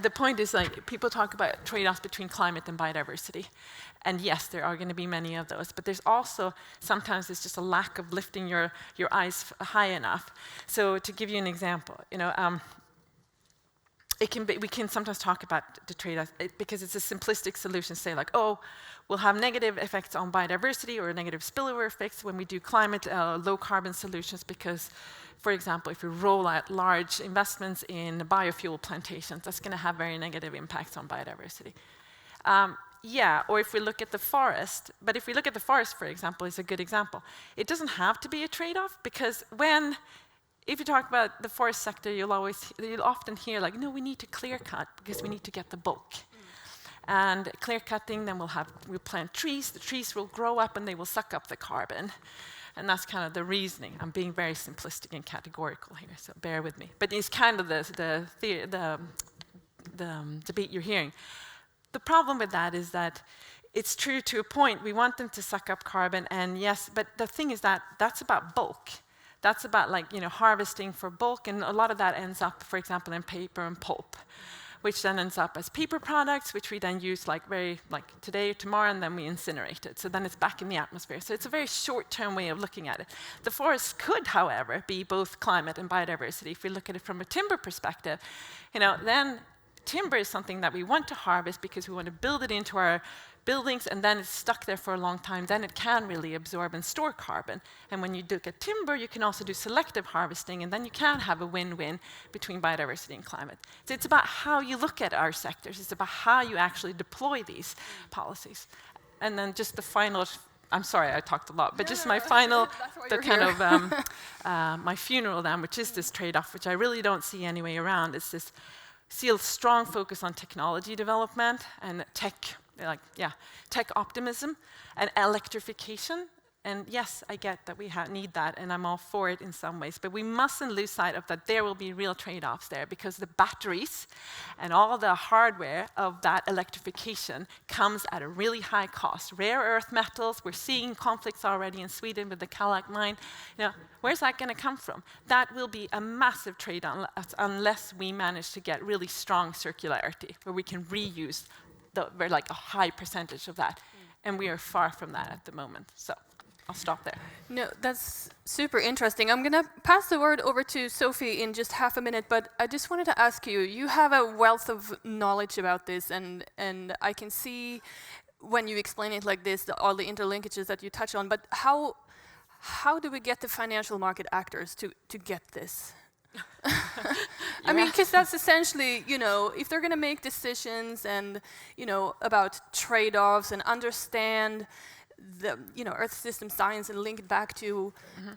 the point is, people talk about trade-offs between climate and biodiversity. And yes, there are going to be many of those. But there's also, sometimes it's just a lack of lifting your eyes high enough. So to give you an example, we can sometimes talk about the trade-offs because it's a simplistic solution, say we'll have negative effects on biodiversity or negative spillover effects when we do climate low-carbon solutions because, for example, if we roll out large investments in biofuel plantations, that's going to have very negative impacts on biodiversity. Or if we look at the forest, but if we look at the forest, for example, is a good example. It doesn't have to be a trade-off because if you talk about the forest sector, you'll often hear no, we need to clear cut because we need to get the bulk. And clear cutting, then we'll plant trees, the trees will grow up and they will suck up the carbon. And that's kind of the reasoning. I'm being very simplistic and categorical here, so bear with me. But it's kind of the debate you're hearing. The problem with that is that it's true to a point. We want them to suck up carbon, and yes, but the thing is that that's about bulk. That's about harvesting for bulk, and a lot of that ends up, for example, in paper and pulp, which then ends up as paper products, which we then use today or tomorrow, and then we incinerate it. So then it's back in the atmosphere. So it's a very short-term way of looking at it. The forest could, however, be both climate and biodiversity. If we look at it from a timber perspective, then timber is something that we want to harvest because we want to build it into our buildings, and then it's stuck there for a long time. Then it can really absorb and store carbon. And when you look at timber, you can also do selective harvesting, and then you can have a win-win between biodiversity and climate. So it's about how you look at our sectors. It's about how you actually deploy these policies. And then just the final, I'm sorry, I talked a lot, but just my final, my funeral then, which is this trade-off, which I really don't see any way around. It's this strong focus on technology development and tech optimism and electrification. And yes, I get that we need that, and I'm all for it in some ways. But we mustn't lose sight of that there will be real trade-offs there, because the batteries and all the hardware of that electrification comes at a really high cost. Rare earth metals, we're seeing conflicts already in Sweden with the Kallak mine. Where's that going to come from? That will be a massive trade-off unless we manage to get really strong circularity, where we can reuse a high percentage of that. And we are far from that at the moment. So I'll stop there. No, that's super interesting. I'm going to pass the word over to Sophie in just half a minute, but I just wanted to ask you, you have a wealth of knowledge about this, and I can see when you explain it like this, all the interlinkages that you touch on, but how do we get the financial market actors to get this? I mean, because that's essentially, you know, if they're going to make decisions and, you know, about trade-offs and understand the, you know, Earth system science and link it back to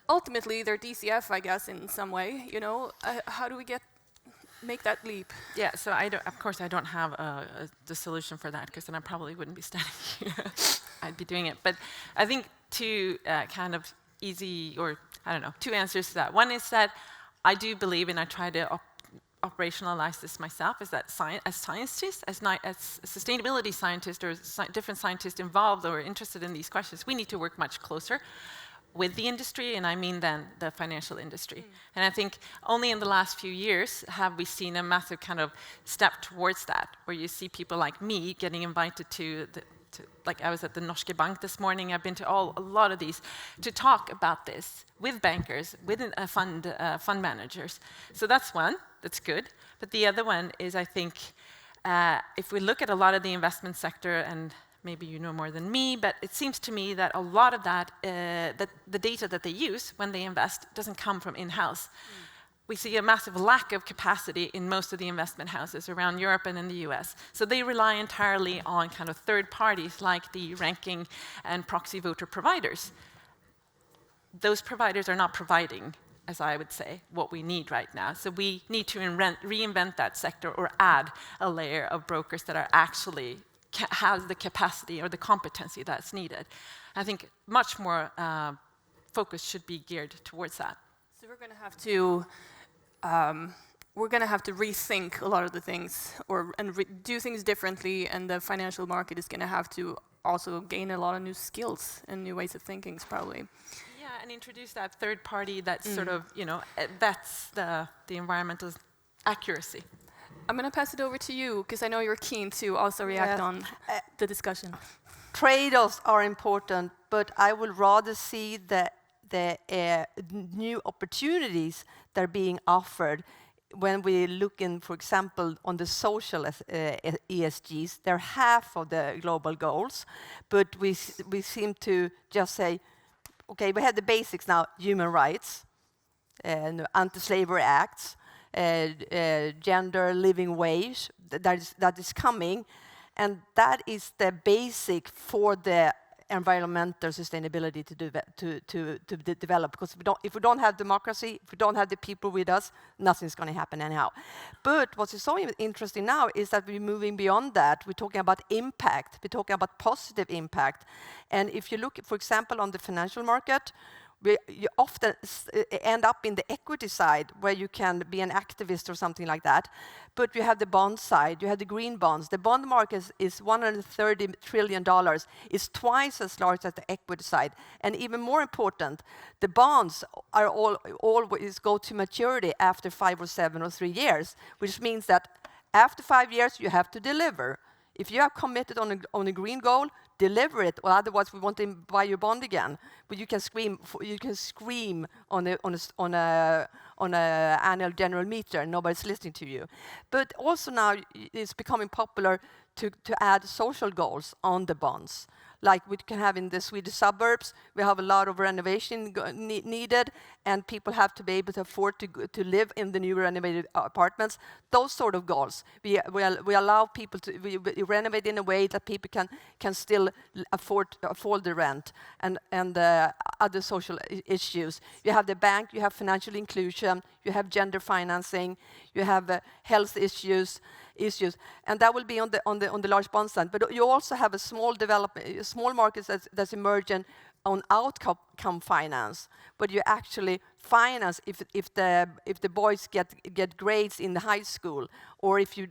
ultimately their DCF, I guess, in some way, you know, how do we make that leap? Yeah, so of course I don't have the solution for that, because then I probably wouldn't be standing here. I'd be doing it. But I think two kind of easy, or I don't know, two answers to that. One is that I do believe, and I try to operationalize this myself, is that as scientists, as sustainability scientists or different scientists involved or interested in these questions, we need to work much closer with the industry, and I mean then the financial industry. And I think only in the last few years have we seen a massive kind of step towards that, where you see people like me getting invited to like I was at the Norske Bank this morning. I've been to a lot of these to talk about this with bankers, with fund managers. So that's one, that's good. But the other one is, I think, if we look at a lot of the investment sector, and maybe you know more than me, but it seems to me that a lot of that, the data that they use when they invest doesn't come from in-house. We see a massive lack of capacity in most of the investment houses around Europe and in the US. So they rely entirely on kind of third parties like the ranking and proxy voter providers. Those providers are not providing, as I would say, what we need right now. So we need to reinvent that sector, or add a layer of brokers that are actually has the capacity or the competency that's needed. I think much more focus should be geared towards that. So we're going to have to rethink a lot of the things, and do things differently, and the financial market is going to have to also gain a lot of new skills and new ways of thinking, probably. Yeah, and introduce that third party that's sort of, you know, that's the environmental accuracy. I'm going to pass it over to you, because I know you're keen to also react on the discussion. Trade-offs are important, but I would rather see the new opportunities that are being offered when we look in, for example, on the social ESGs. They're half of the global goals, but we seem to just say, okay, we have the basics now: human rights, anti-slavery acts, gender, living wage. That is coming, and that is the basic for the environmental sustainability to develop. Because if we don't have democracy, if we don't have the people with us, nothing's going to happen anyhow. But what is so interesting now is that we're moving beyond that. We're talking about impact. We're talking about positive impact. And if you look, for example, on the financial market, you often end up in the equity side, where you can be an activist or something like that. But you have the bond side, you have the green bonds. The bond market is $130 trillion. It's twice as large as the equity side. And even more important, the bonds are always go to maturity after 5 or 7 or 3 years, which means that after 5 years, you have to deliver. If you are committed on a green goal, deliver it, or otherwise we want to buy your bond again. But you can scream on a annual general meeting, and nobody's listening to you. But also now it's becoming popular to add social goals on the bonds. Like we can have in the Swedish suburbs, we have a lot of renovation needed, and people have to be able to afford to live in the new renovated apartments. Those sort of goals. We allow people to we renovate in a way that people can still afford the rent, and other social issues. You have the bank, you have financial inclusion, you have gender financing, you have health issues, and that will be on the large bond side. But you also have a small markets that's emerging on outcome finance, but you actually finance if the boys get grades in the high school, or if you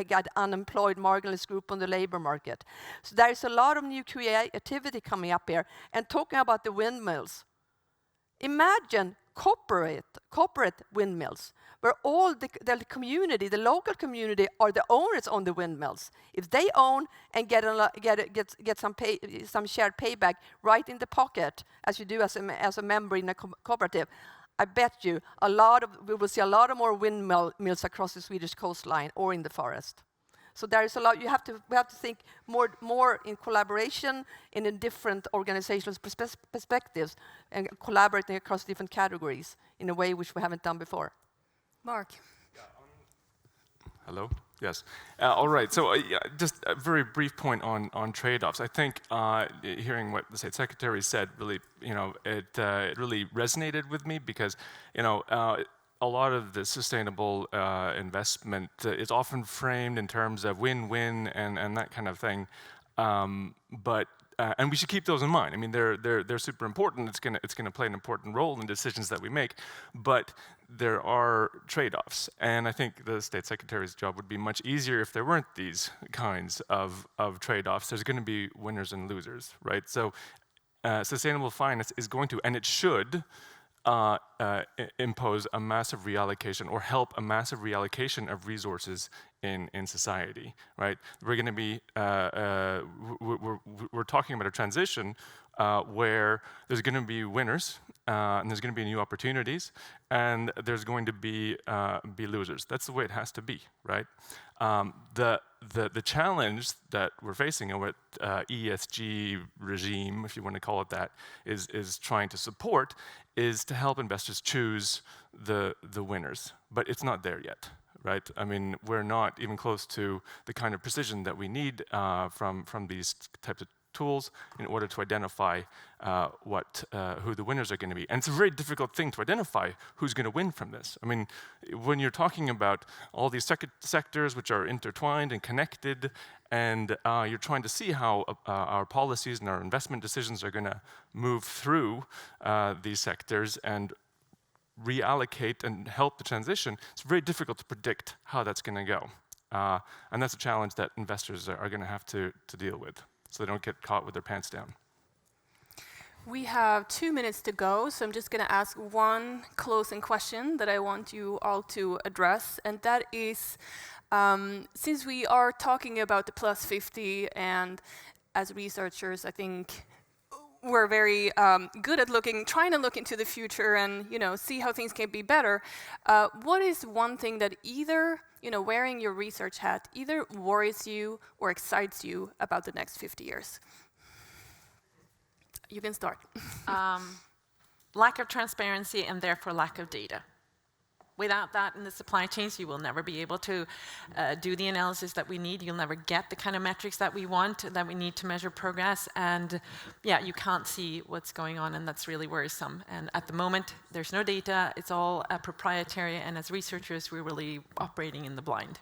get unemployed marginalist group on the labor market. So there is a lot of new creativity coming up here. And talking about the windmills, imagine corporate windmills, where all the community, the local community, are the owners on the windmills. If they own and get some shared payback right in the pocket, as you do as a member in a cooperative, I bet you we will see a lot of more windmills across the Swedish coastline or in the forest. So there is a lot. We have to think more in collaboration and in different organizational perspectives, and collaborating across different categories in a way which we haven't done before. Mark. Hello? Yes. All right. So just a very brief point on trade-offs. I think hearing what the State Secretary said really, it really resonated with me because, a lot of the sustainable investment is often framed in terms of win-win and that kind of thing. And we should keep those in mind. I mean, they're super important. It's gonna play an important role in decisions that we make. But there are trade-offs, and I think the State Secretary's job would be much easier if there weren't these kinds of trade-offs. There's going to be winners and losers, right? So, sustainable finance is going to, and it should, impose a massive reallocation or help a massive reallocation of resources in society, right? We're going to be, we're talking about a transition where there's going to be winners and there's going to be new opportunities, and there's going to be losers. That's the way it has to be, right? The challenge that we're facing, or what ESG regime, if you want to call it that, is trying to support, is to help investors choose the winners. But it's not there yet, right? I mean, we're not even close to the kind of precision that we need from these types of tools in order to identify who the winners are going to be. And it's a very difficult thing to identify who's going to win from this. I mean, when you're talking about all these sectors which are intertwined and connected, and you're trying to see how our policies and our investment decisions are going to move through these sectors and reallocate and help the transition, it's very difficult to predict how that's going to go. And that's a challenge that investors are going to have to deal with, so they don't get caught with their pants down. We have 2 minutes to go, so I'm just going to ask one closing question that I want you all to address, and that is, since we are talking about the plus 50, and as researchers, I think we're very good at trying to look into the future and see how things can be better. What is one thing that either wearing your research hat either worries you or excites you about the next 50 years? You can start. Lack of transparency and therefore lack of data. Without that in the supply chains, you will never be able to do the analysis that we need. You'll never get the kind of metrics that we want, that we need to measure progress. And yeah, you can't see what's going on, and that's really worrisome. And at the moment, there's no data. It's all proprietary. And as researchers, we're really operating in the blind.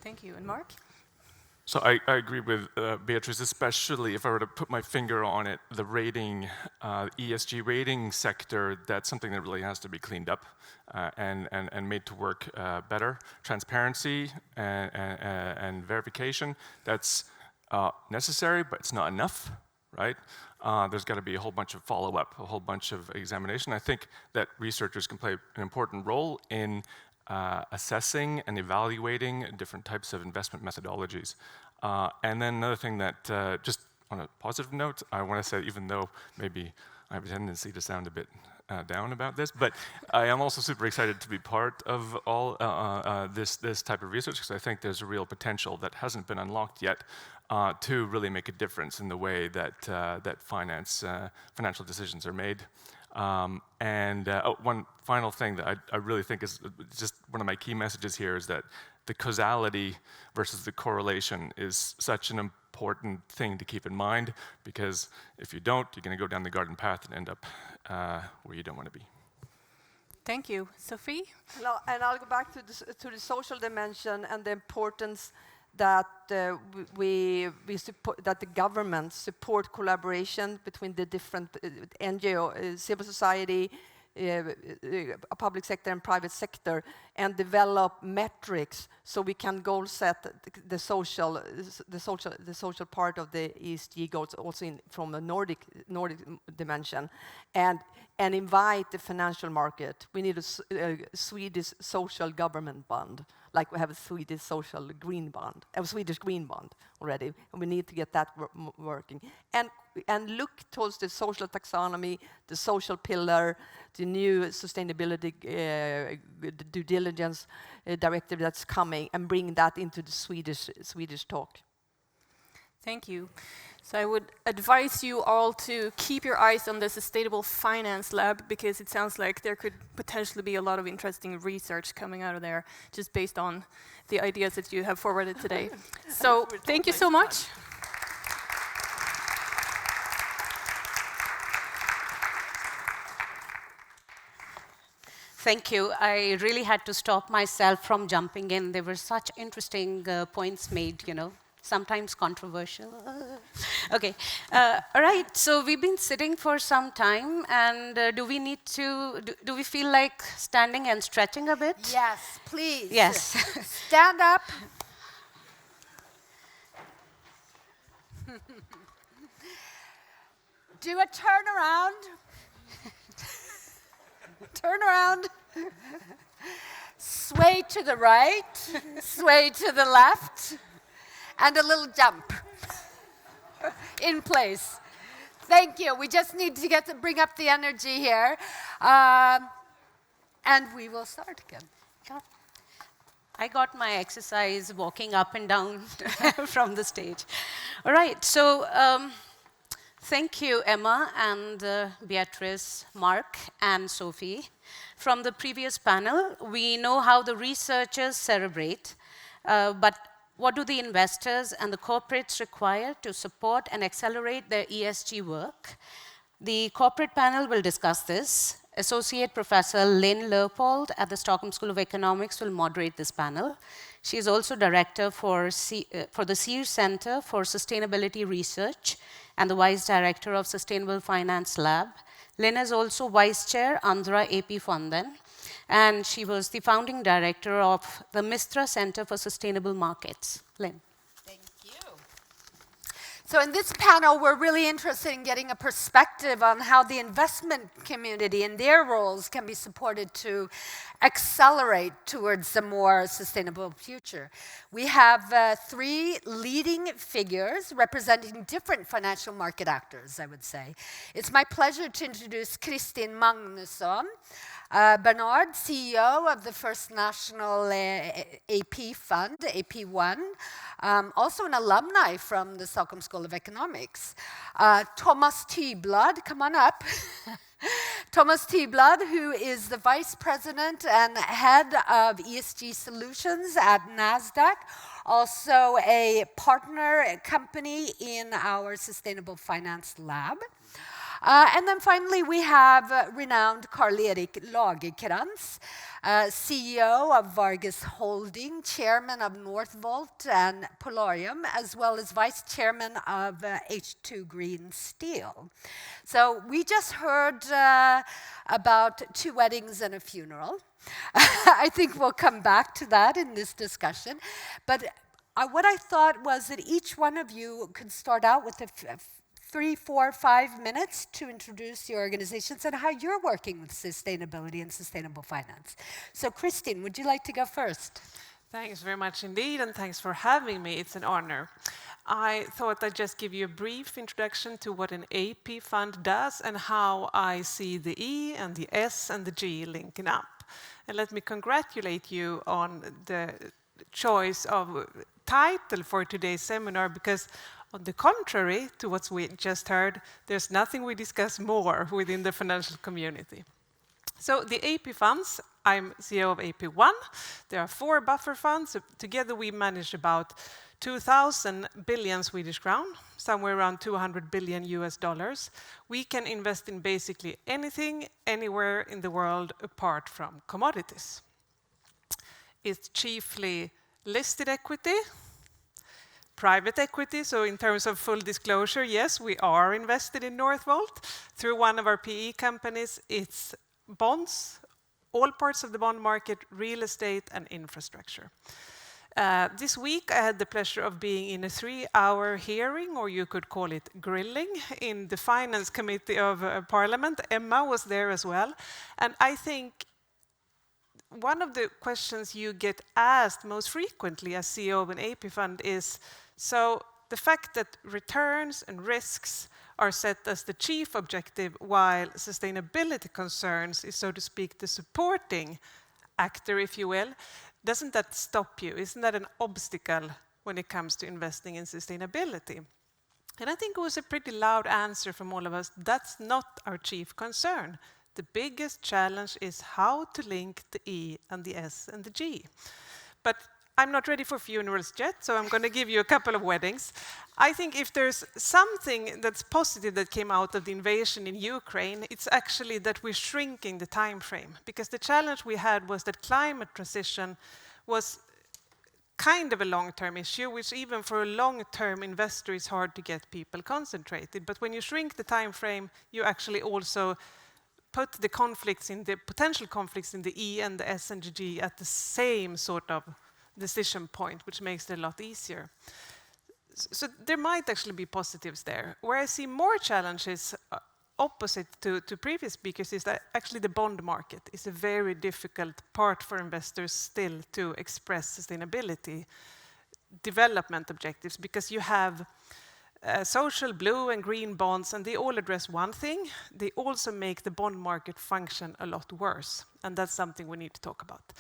Thank you. And Mark? So I agree with Beatrice, especially if I were to put my finger on it, the rating, ESG rating sector, that's something that really has to be cleaned up and made to work better. Transparency and verification, that's necessary, but it's not enough, right? There's got to be a whole bunch of follow-up, a whole bunch of examination. I think that researchers can play an important role in assessing and evaluating different types of investment methodologies. And then another thing that, just on a positive note, I want to say, even though maybe I have a tendency to sound a bit down about this, but I am also super excited to be part of all this type of research, because I think there's a real potential that hasn't been unlocked yet to really make a difference in the way that financial decisions are made. One final thing that I really think is just one of my key messages here is that the causality versus the correlation is such an important thing to keep in mind, because if you don't, you're going to go down the garden path and end up where you don't want to be. Thank you. Sophie? And I'll go back to the social dimension and the importance that we support, that the governments support collaboration between the different NGO, civil society, public sector and private sector, and develop metrics so we can goal set the social part of the ESG goals also from a Nordic dimension, and invite the financial market. We need a Swedish social government bond, like we have a Swedish social green bond, a Swedish green bond already, and we need to get that working. And look towards the social taxonomy, the social pillar, the new sustainability due diligence directive that's coming, and bring that into the Swedish talk. Thank you. So I would advise you all to keep your eyes on the Sustainable Finance Lab, because it sounds like there could potentially be a lot of interesting research coming out of there, just based on the ideas that you have forwarded today. So thank you so much. Thank you. I really had to stop myself from jumping in. There were such interesting points made, you know, sometimes controversial. Okay. All right. So we've been sitting for some time, and do we need to, do we feel like standing and stretching a bit? Yes, please. Yes. Stand up. Do a turnaround. Turn around. Sway to the right, sway to the left, and a little jump in place. Thank you. We just need to bring up the energy here. And we will start again. I got my exercise walking up and down from the stage. All right, so thank you, Emma and Beatrice, Mark, and Sophie. From the previous panel, we know how the researchers celebrate, but what do the investors and the corporates require to support and accelerate their ESG work? The corporate panel will discuss this. Associate Professor Lynn Leopold at the Stockholm School of Economics will moderate this panel. She is also director for the Sears Center for Sustainability Research and the vice director of Sustainable Finance Lab. Lynn is also vice chair Andra AP-fonden, and she was the founding director of the Mistra Center for Sustainable Markets. Lynn. Thank you. So in this panel, we're really interested in getting a perspective on how the investment community and their roles can be supported to accelerate towards a more sustainable future. We have three leading figures representing different financial market actors, I would say. It's my pleasure to introduce Kristin Magnusson, Bernard, CEO of the First National AP Fund, AP1, also an alumni from the Stockholm School of Economics. Thomas Tyblad, come on up. Thomas Tyblad, who is the Vice President and Head of ESG Solutions at NASDAQ, also a partner company in our Sustainable Finance Lab. And then finally, we have renowned Karl-Erik Lagercrantz, CEO of Vargas Holding, chairman of Northvolt and Polarium, as well as vice chairman of H2 Green Steel. So we just heard about 2 weddings and a funeral. I think we'll come back to that in this discussion. But what I thought was that each one of you could start out with 3, 4, 5 minutes to introduce your organizations and how you're working with sustainability and sustainable finance. So Kristin, would you like to go first? Thanks very much indeed, and thanks for having me. It's an honor. I thought I'd just give you a brief introduction to what an AP fund does and how I see the E and the S and the G linking up. And let me congratulate you on the choice of title for today's seminar, because on the contrary to what we just heard, there's nothing we discuss more within the financial community. So the AP funds, I'm CEO of AP1. There are 4 buffer funds. Together we manage about 2,000 billion Swedish crown, somewhere around $200 billion US. We can invest in basically anything, anywhere in the world apart from commodities. It's chiefly listed equity, private equity, so in terms of full disclosure, yes, we are invested in Northvolt. Through one of our PE companies, it's bonds, all parts of the bond market, real estate, and infrastructure. This week, I had the pleasure of being in a 3-hour hearing, or you could call it grilling, in the Finance Committee of Parliament. Emma was there as well. And I think one of the questions you get asked most frequently as CEO of an AP fund is, so the fact that returns and risks are set as the chief objective, while sustainability concerns is, so to speak, the supporting actor, if you will, doesn't that stop you? Isn't that an obstacle when it comes to investing in sustainability? And I think it was a pretty loud answer from all of us. That's not our chief concern. The biggest challenge is how to link the E and the S and the G. But I'm not ready for funerals yet, so I'm going to give you a couple of weddings. I think if there's something that's positive that came out of the invasion in Ukraine, it's actually that we're shrinking the time frame. Because the challenge we had was that climate transition was kind of a long-term issue, which even for a long-term investor is hard to get people concentrated. But when you shrink the time frame, you actually also put the conflicts in the potential conflicts in the E and the S and the G at the same sort of decision point, which makes it a lot easier. So there might actually be positives there. Where I see more challenges, opposite to previous speakers, is that actually the bond market is a very difficult part for investors still to express sustainability development objectives, because you have social blue and green bonds, and they all address one thing. They also make the bond market function a lot worse, and that's something we need to talk about.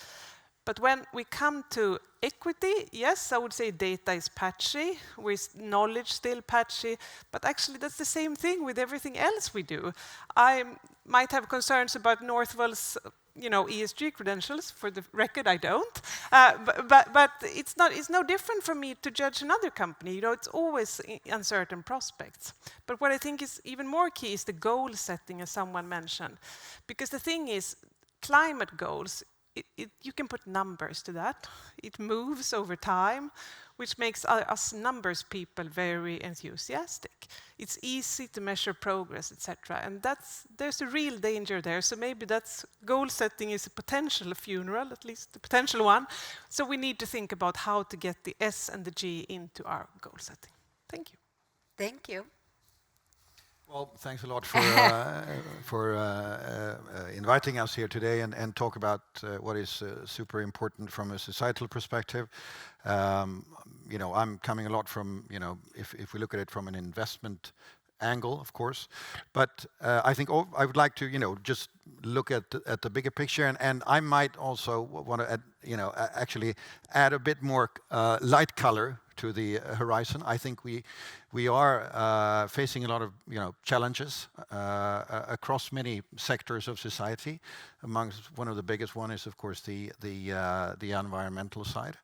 But when we come to equity, yes, I would say data is patchy, with knowledge still patchy, but actually that's the same thing with everything else we do. I might have concerns about Northvold's ESG credentials. For the record, I don't. But it's no different for me to judge another company. It's always uncertain prospects. But what I think is even more key is the goal setting, as someone mentioned. Because the thing is, climate goals, you can put numbers to that. It moves over time, which makes us numbers people very enthusiastic. It's easy to measure progress, etc. And there's a real danger there. So maybe that's goal setting is a potential funeral, at least a potential one. So we need to think about how to get the S and the G into our goal setting. Thank you. Thank you. Well, thanks a lot for inviting us here today and talk about what is super important from a societal perspective. I'm coming a lot from, if we look at it from an investment angle, of course, but I think I would like to, just look at the bigger picture, and I might also want to, actually add a bit more light color to the horizon. I think we are facing a lot of challenges across many sectors of society. Amongst one of the biggest one is, of course, the environmental side.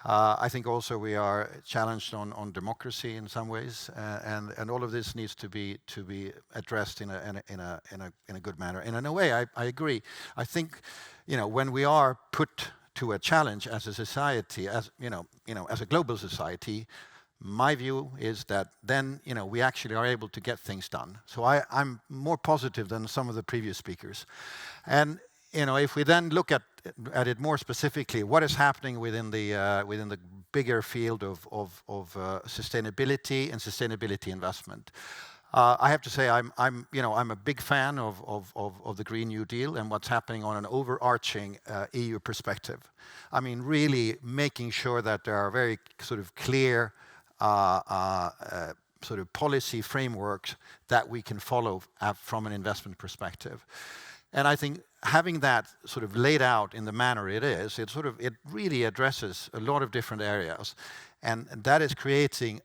I think also we are challenged on democracy in some ways, and all of this needs to be addressed in a good manner. And in a way, I agree. I think when we are put to a challenge as a society, as a global society, my view is that then we actually are able to get things done. So I'm more positive than some of the previous speakers. And if we then look at it more specifically, what is happening within the bigger field of sustainability and sustainability investment. I have to say I'm a big fan of the Green New Deal and what's happening on an overarching EU perspective. I mean, really making sure that there are very sort of clear sort of policy frameworks that we can follow from an investment perspective. And I think having that sort of laid out in the manner it is, it really addresses a lot of different areas, and that is creating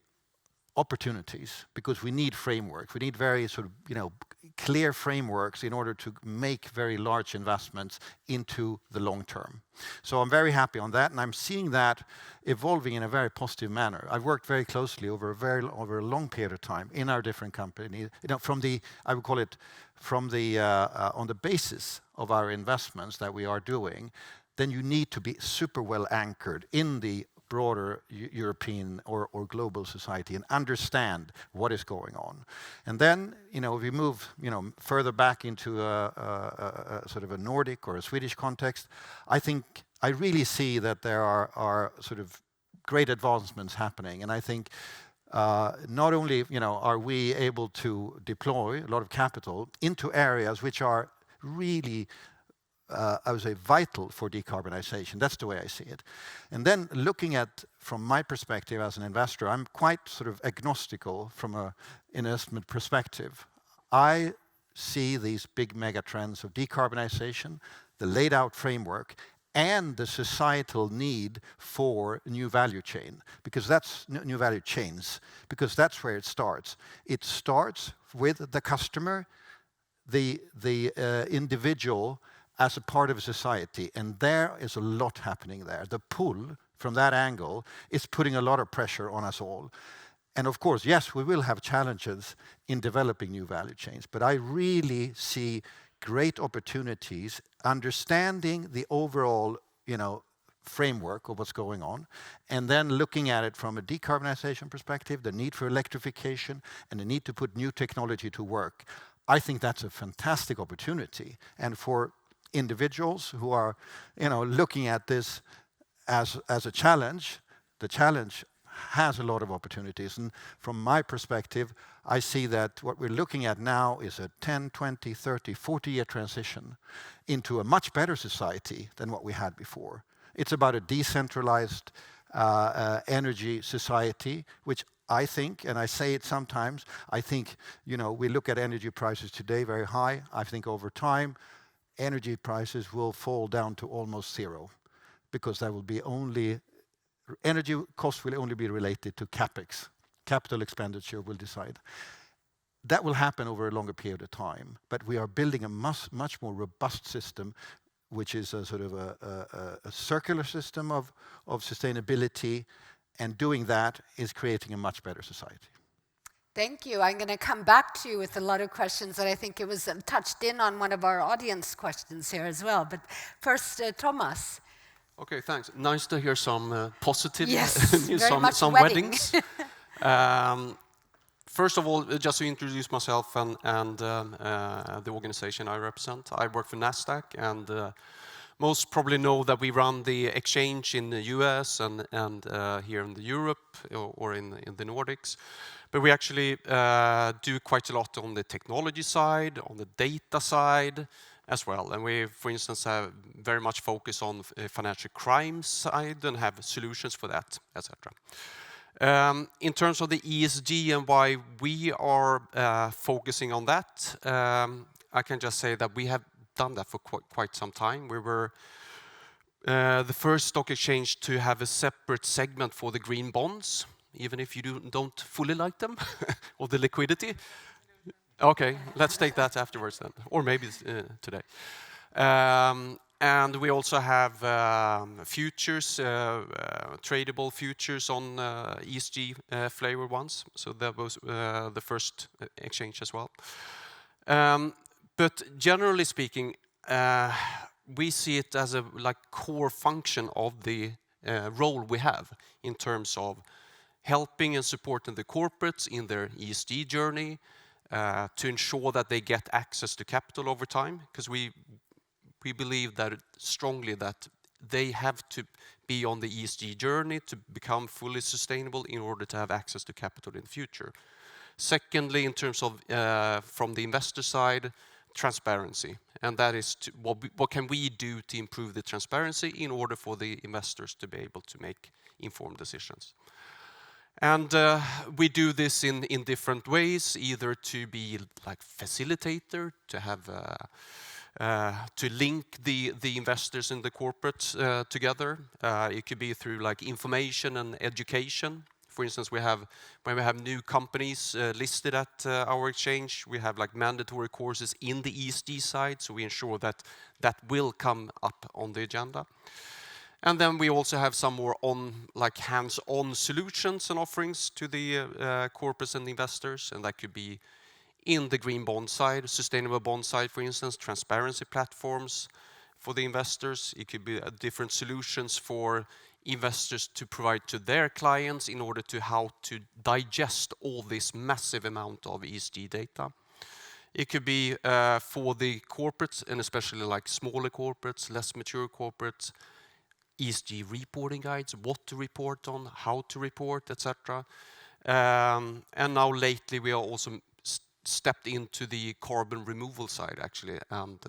opportunities, because we need frameworks. We need very sort of clear frameworks in order to make very large investments into the long term. So I'm very happy on that, and I'm seeing that evolving in a very positive manner. I've worked very closely over a long period of time in our different companies. From the on the basis of our investments that we are doing, then you need to be super well anchored in the broader European or global society and understand what is going on. And then, if we move, further back into a sort of a Nordic or a Swedish context, I really see that there are sort of great advancements happening. And I think not only, are we able to deploy a lot of capital into areas which are really I would say vital for decarbonization. That's the way I see it. And then looking at, from my perspective as an investor, I'm quite sort of agnostical from an investment perspective. I see these big mega trends of decarbonization, the laid out framework, and the societal need for new value chain, because that's new value chains, because that's where it starts. It starts with the customer, the individual, as a part of a society, and there is a lot happening there. The pull from that angle is putting a lot of pressure on us all. And of course, yes, we will have challenges in developing new value chains, but I really see great opportunities understanding the overall, framework of what's going on, and then looking at it from a decarbonization perspective, the need for electrification, and the need to put new technology to work. I think that's a fantastic opportunity. And for individuals who are, looking at this as a challenge, the challenge has a lot of opportunities. And from my perspective, I see that what we're looking at now is a 10, 20, 30, 40-year transition into a much better society than what we had before. It's about a decentralized energy society, which I think, and I say it sometimes, I think, we look at energy prices today very high. I think over time, energy prices will fall down to almost zero, because there will be energy costs will only be related to capex. Capital expenditure will decide. That will happen over a longer period of time, but we are building a much more robust system, which is a sort of a circular system of sustainability, and doing that is creating a much better society. Thank you. I'm going to come back to you with a lot of questions, and I think it was touched in on one of our audience questions here as well. But first, Thomas. Okay, thanks. Nice to hear some positive news, some weddings. First of all, just to introduce myself and the organization I represent. I work for NASDAQ, and most probably know that we run the exchange in the US and here in Europe or in the Nordics. But we actually do quite a lot on the technology side, on the data side as well. And we, for instance, have very much focus on financial crime side and have solutions for that, etc. In terms of the ESG and why we are focusing on that, I can just say that we have done that for quite some time. We were the first stock exchange to have a separate segment for the green bonds, even if you don't fully like them, or the liquidity. Okay, let's take that afterwards then, or maybe today. And we also have futures, tradable futures on ESG flavor ones. So that was the first exchange as well. But generally speaking, we see it as a core function of the role we have in terms of helping and supporting the corporates in their ESG journey, to ensure that they get access to capital over time, because we believe that strongly that they have to be on the ESG journey to become fully sustainable in order to have access to capital in the future. Secondly, in terms of from the investor side, transparency, and that is what can we do to improve the transparency in order for the investors to be able to make informed decisions. And we do this in different ways, either to be like facilitator, to have to link the investors and the corporates together. It could be through like information and education. For instance, when we have new companies listed at our exchange, we have like mandatory courses in the ESG side, so we ensure that that will come up on the agenda. And then we also have some more hands-on solutions and offerings to the corporates and investors, and that could be in the green bond side, sustainable bond side, for instance, transparency platforms for the investors. It could be different solutions for investors to provide to their clients in order to how to digest all this massive amount of ESG data. It could be for the corporates, and especially like smaller corporates, less mature corporates, ESG reporting guides, what to report on, how to report, etc. And now lately we are also stepped into the carbon removal side actually, and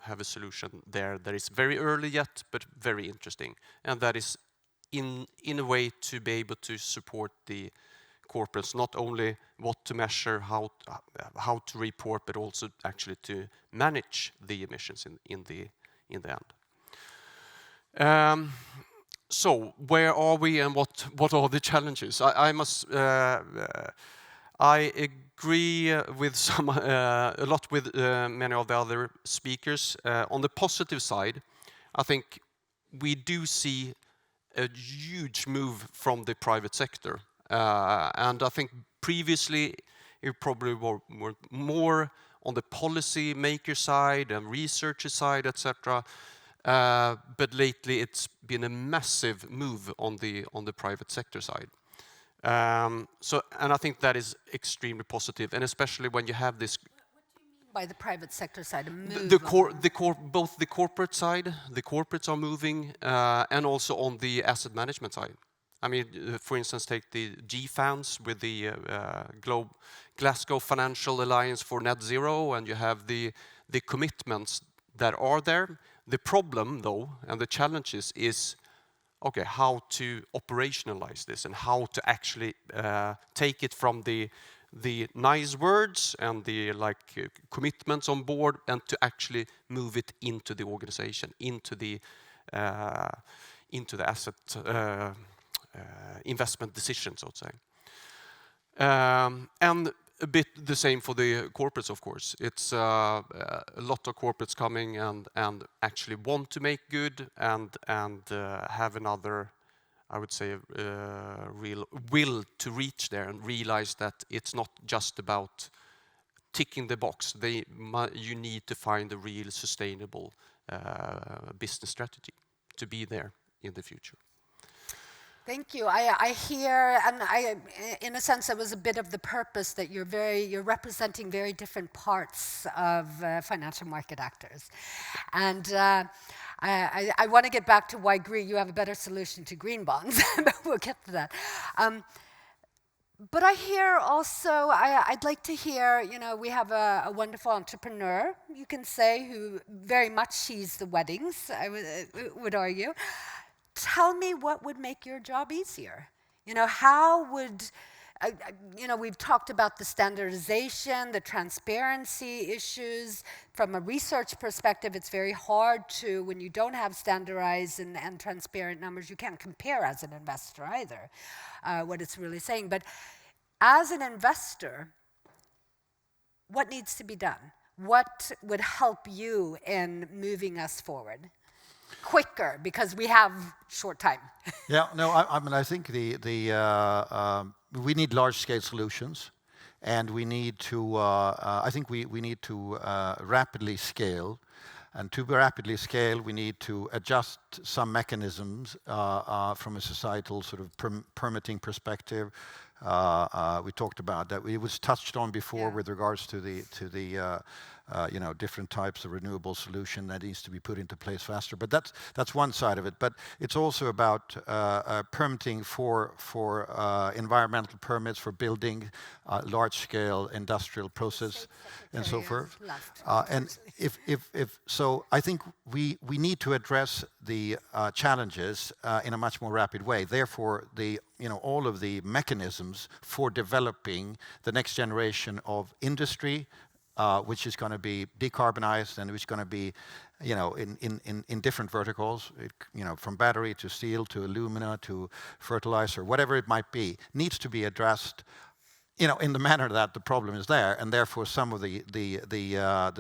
have a solution there that is very early yet, but very interesting. And that is in a way to be able to support the corporates, not only what to measure, how to report, but also actually to manage the emissions in the end. So where are we and what are the challenges? I agree with a lot with many of the other speakers. On the positive side, I think we do see a huge move from the private sector. And I think previously it probably were more on the policy maker side and researcher side, etc. But lately it's been a massive move on the private sector side. And I think that is extremely positive, and especially when you have this. What do you mean by the private sector side? A move both the corporate side, the corporates are moving, and also on the asset management side. I mean, for instance, take the G-Funds with the Glasgow Financial Alliance for Net Zero, and you have the commitments that are there. The problem, though, and the challenges is, okay, how to operationalize this and how to actually take it from the nice words and the commitments on board, and to actually move it into the organization, into the asset investment decisions, so to say. And a bit the same for the corporates, of course. It's a lot of corporates coming and actually want to make good and have another, I would say, real will to reach there and realize that it's not just about ticking the box. You need to find a real sustainable business strategy to be there in the future. Thank you. I hear, and in a sense, it was a bit of the purpose that you're representing very different parts of financial market actors, and I want to get back to why you have a better solution to green bonds, but we'll get to that. But I hear also, I'd like to hear, we have a wonderful entrepreneur, you can say, who very much sees the weddings, I would argue. Tell me what would make your job easier. How would, we've talked about the standardization, the transparency issues. From a research perspective, it's very hard to, when you don't have standardized and transparent numbers, you can't compare as an investor either, what it's really saying. But as an investor, what needs to be done? What would help you in moving us forward? Quicker, because we have short time. Yeah, no, I mean, I think we need large-scale solutions, and we need to. I think we need to rapidly scale, and to rapidly scale, we need to adjust some mechanisms from a societal sort of permitting perspective. We talked about that. It was touched on before with regards to the different types of renewable solution that needs to be put into place faster. But that's one side of it. But it's also about permitting for environmental permits for building large-scale industrial process and so forth. And so, I think we need to address the challenges in a much more rapid way. Therefore, all of the mechanisms for developing the next generation of industry, which is going to be decarbonized and which is going to be, in different verticals, from battery to steel to alumina to fertilizer, whatever it might be, needs to be addressed, in the manner that the problem is there, and therefore some of the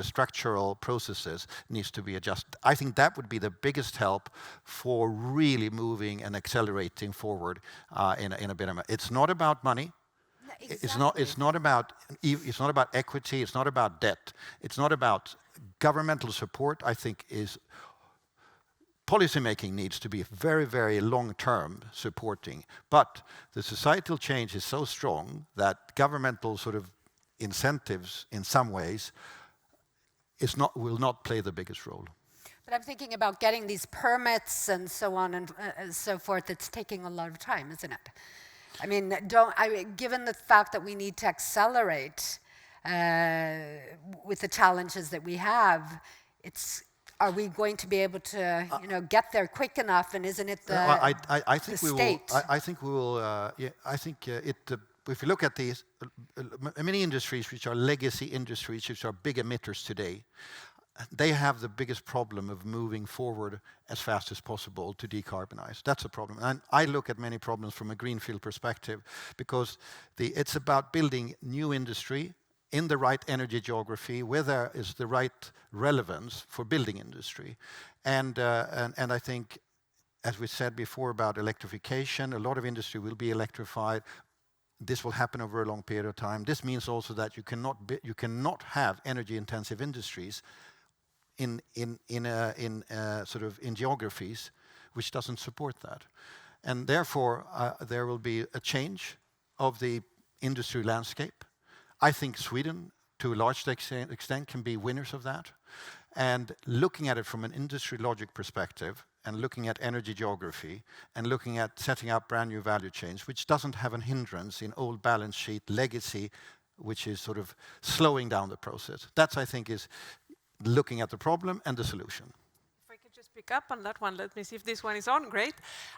structural processes needs to be adjusted. I think that would be the biggest help for really moving and accelerating forward in a bit of a. It's not about money. Exactly. It's not about equity. It's not about debt. It's not about governmental support. I think is policymaking needs to be very, very long-term supporting. But the societal change is so strong that governmental sort of incentives, in some ways, will not play the biggest role. But I'm thinking about getting these permits and so on and so forth. It's taking a lot of time, isn't it? I mean, given the fact that we need to accelerate with the challenges that we have, are we going to be able to, get there quick enough? And isn't it I think the we state? will. I think we will. I think if you look at these many industries which are legacy industries, which are big emitters today, they have the biggest problem of moving forward as fast as possible to decarbonize. That's a problem. And I look at many problems from a greenfield perspective, because it's about building new industry in the right energy geography, where there is the right relevance for building industry. And I think, as we said before about electrification, a lot of industry will be electrified. This will happen over a long period of time. This means also that you cannot have energy-intensive industries in geographies which doesn't support that, and therefore there will be a change of the industry landscape. I think Sweden, to a large extent, can be winners of that. And looking at it from an industry logic perspective, and looking at energy geography, and looking at setting up brand new value chains, which doesn't have a hindrance in old balance sheet legacy, which is sort of slowing down the process. That's, I think, is looking at the problem and the solution. If I could just pick up on that one, let me see if this one is on. Great.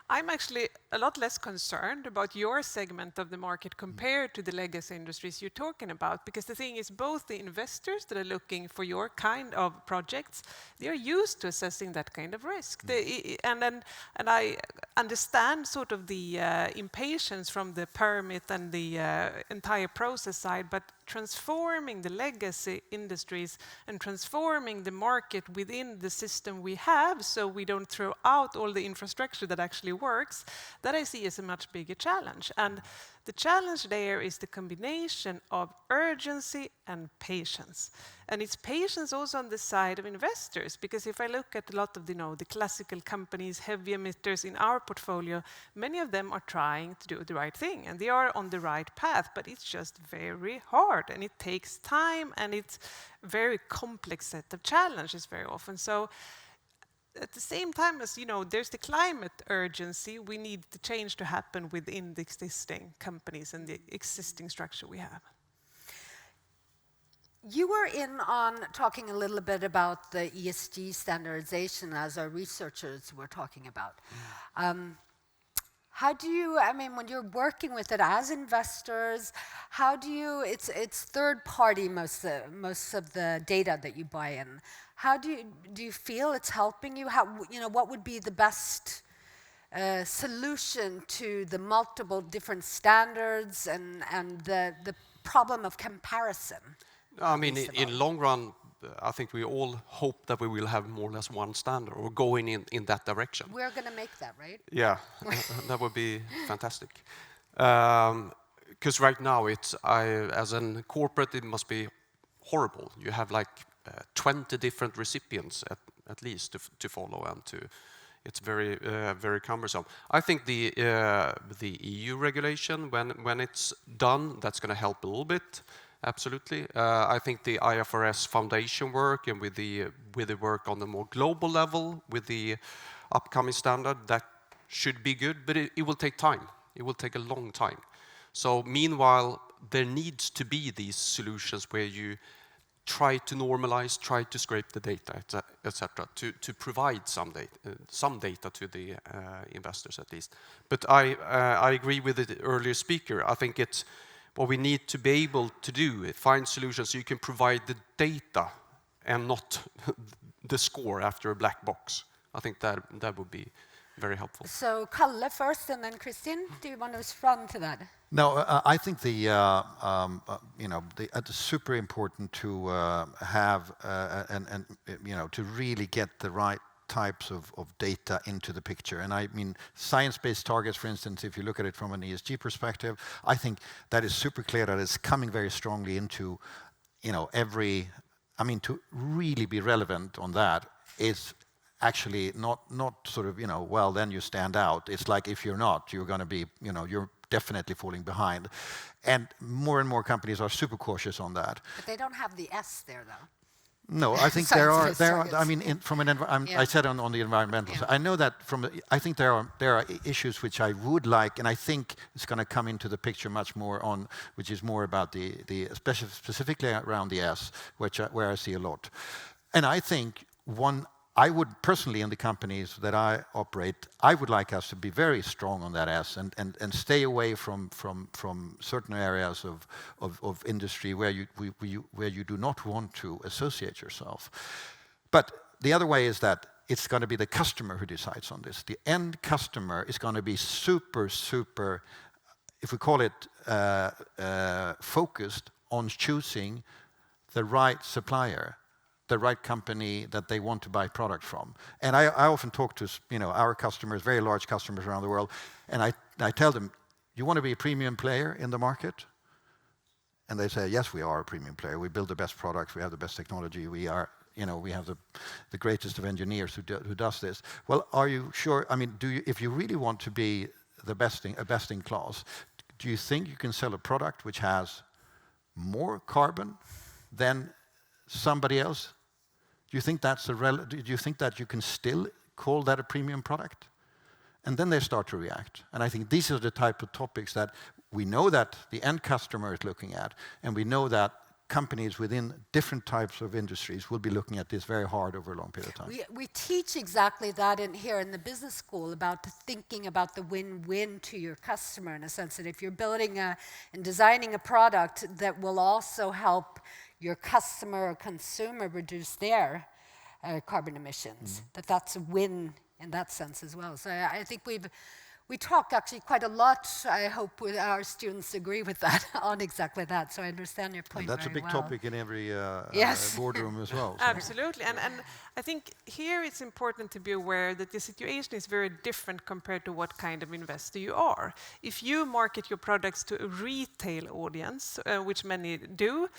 I'm actually a lot less concerned about your segment of the market compared to the legacy industries you're talking about, because the thing is, both the investors that are looking for your kind of projects, they're used to assessing that kind of risk. And I understand sort of the impatience from the permit and the entire process side, but transforming the legacy industries and transforming the market within the system we have, so we don't throw out all the infrastructure that actually works, that I see as a much bigger challenge. And the challenge there is the combination of urgency and patience. And it's patience also on the side of investors, because if I look at a lot of the classical companies, heavy emitters in our portfolio, many of them are trying to do the right thing and they are on the right path, but it's just very hard and it takes time and it's a very complex set of challenges very often. So at the same time as, there's the climate urgency, we need the change to happen within the existing companies and the existing structure we have. You were in on talking a little bit about the ESG standardization, as our researchers were talking about. How do you, when you're working with it as investors, how do you, it's third party, most of the data that you buy in. How do you feel it's helping you? What would be the best solution to the multiple different standards and the problem of comparison? In long run, I think we all hope that we will have more or less one standard or going in that direction. We're going to make that, right? Yeah, that would be fantastic. Because right now, as a corporate, it must be horrible. You have like 20 different recipients at least to follow, and it's very very cumbersome. I think the EU regulation, when it's done, that's going to help a little bit. Absolutely. I think the IFRS foundation work and with the work on the more global level with the upcoming standard, that should be good, but it will take time. It will take a long time. So meanwhile, there needs to be these solutions where you try to normalize, try to scrape the data, etc., to provide some data to the investors at least. But I agree with the earlier speaker. I think it's what we need to be able to do, find solutions so you can provide the data and not the score after a black box. I think that would be very helpful. So Kalle first, and then Christian. Do you want to respond to that? No, I think it's super important to have and to really get the right types of data into the picture. And I mean, science-based targets, for instance, if you look at it from an ESG perspective, I think that is super clear that it's coming very strongly into, to really be relevant on that is actually not sort of, well, then you stand out. It's like if you're not, you're going to be, you're definitely falling behind. And more companies are super cautious on that. But they don't have the S there, though. No, I think there are. I mean, from an I said on the environmental side, I know that I think there are issues which I would like, and I think it's going to come into the picture much more on, which is more about the specifically around the S, where I see a lot. And I think I would personally, in the companies that I operate, I would like us to be very strong on that S and stay away from certain areas of industry where you do not want to associate yourself. But the other way is that it's going to be the customer who decides on this. The end customer is going to be super, if we call it focused on choosing the right supplier, the right company that they want to buy product from. And I often talk to our customers, very large customers around the world, and I tell them, you want to be a premium player in the market? And they say, yes, we are a premium player. We build the best products, we have the best technology, we have the greatest of engineers who does this. Well, are you sure? I mean, if you really want to be a best in class, do you think you can sell a product which has more carbon than somebody else? Do you think do you think that you can still call that a premium product? And then they start to react. And I think these are the type of topics that we know that the end customer is looking at, and we know that companies within different types of industries will be looking at this very hard over a long period of time. We teach exactly that here in the business school, about thinking about the win-win to your customer, in a sense that if you're building and designing a product that will also help your customer or consumer reduce their carbon emissions, that's a win in that sense as well. So I think we talk actually quite a lot. I hope our students agree with that, on exactly that. So I understand your point. And that's a big topic in every boardroom as well. So. Absolutely. And I think here it's important to be aware that the situation is very different compared to what kind of investor you are. If you market your products to a retail audience, which many do,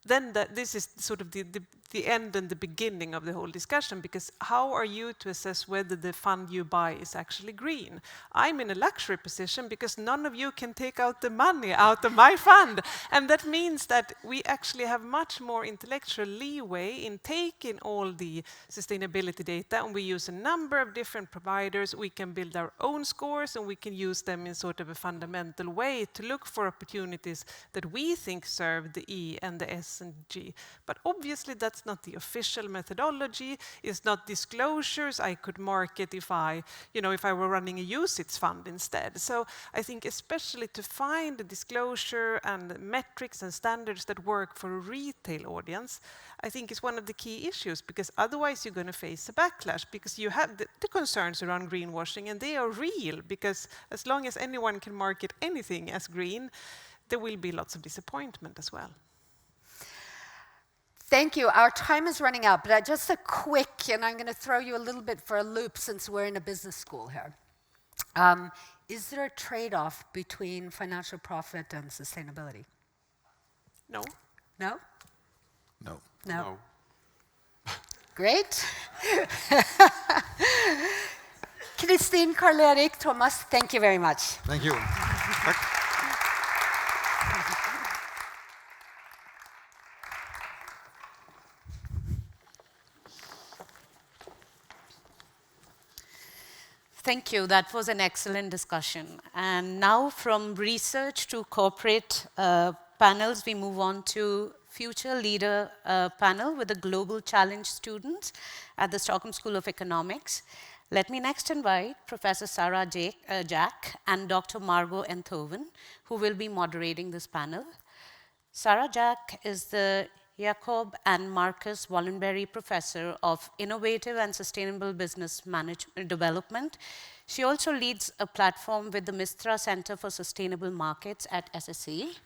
then this is sort of the end and the beginning of the whole discussion, because how are you to assess whether the fund you buy is actually green? I'm in a luxury position because none of you can take out the money out of my fund. And that means that we actually have much more intellectual leeway in taking all the sustainability data, and we use a number of different providers. We can build our own scores, and we can use them in sort of a fundamental way to look for opportunities that we think serve the E and the S and G. But obviously that's not the official methodology. It's not disclosures I could market if I were running a UCITS fund instead. So I think especially to find the disclosure and metrics and standards that work for a retail audience, I think is one of the key issues, because otherwise you're going to face a backlash, because you have the concerns around greenwashing, and they are real, because as long as anyone can market anything as green, there will be lots of disappointment as well. Thank you. Our time is running out, but just a quick, and I'm going to throw you a little bit for a loop since we're in a business school here. Is there a trade-off between financial profit and sustainability? No. No? No. No. Great. Kristin, Karl-Erik, Thomas, thank you very much. Thank you. Thank you. That was an excellent discussion. And now from research to corporate panels, we move on to future leader panel with the Global Challenge students at the Stockholm School of Economics. Let me next invite Professor Sarah Jack and Dr. Margot Enthoven, who will be moderating this panel. Sarah Jack is the Jacob and Marcus Wallenberry Professor of Innovative and Sustainable Business Development. She also leads a platform with the Mistra Center for Sustainable Markets at SSE.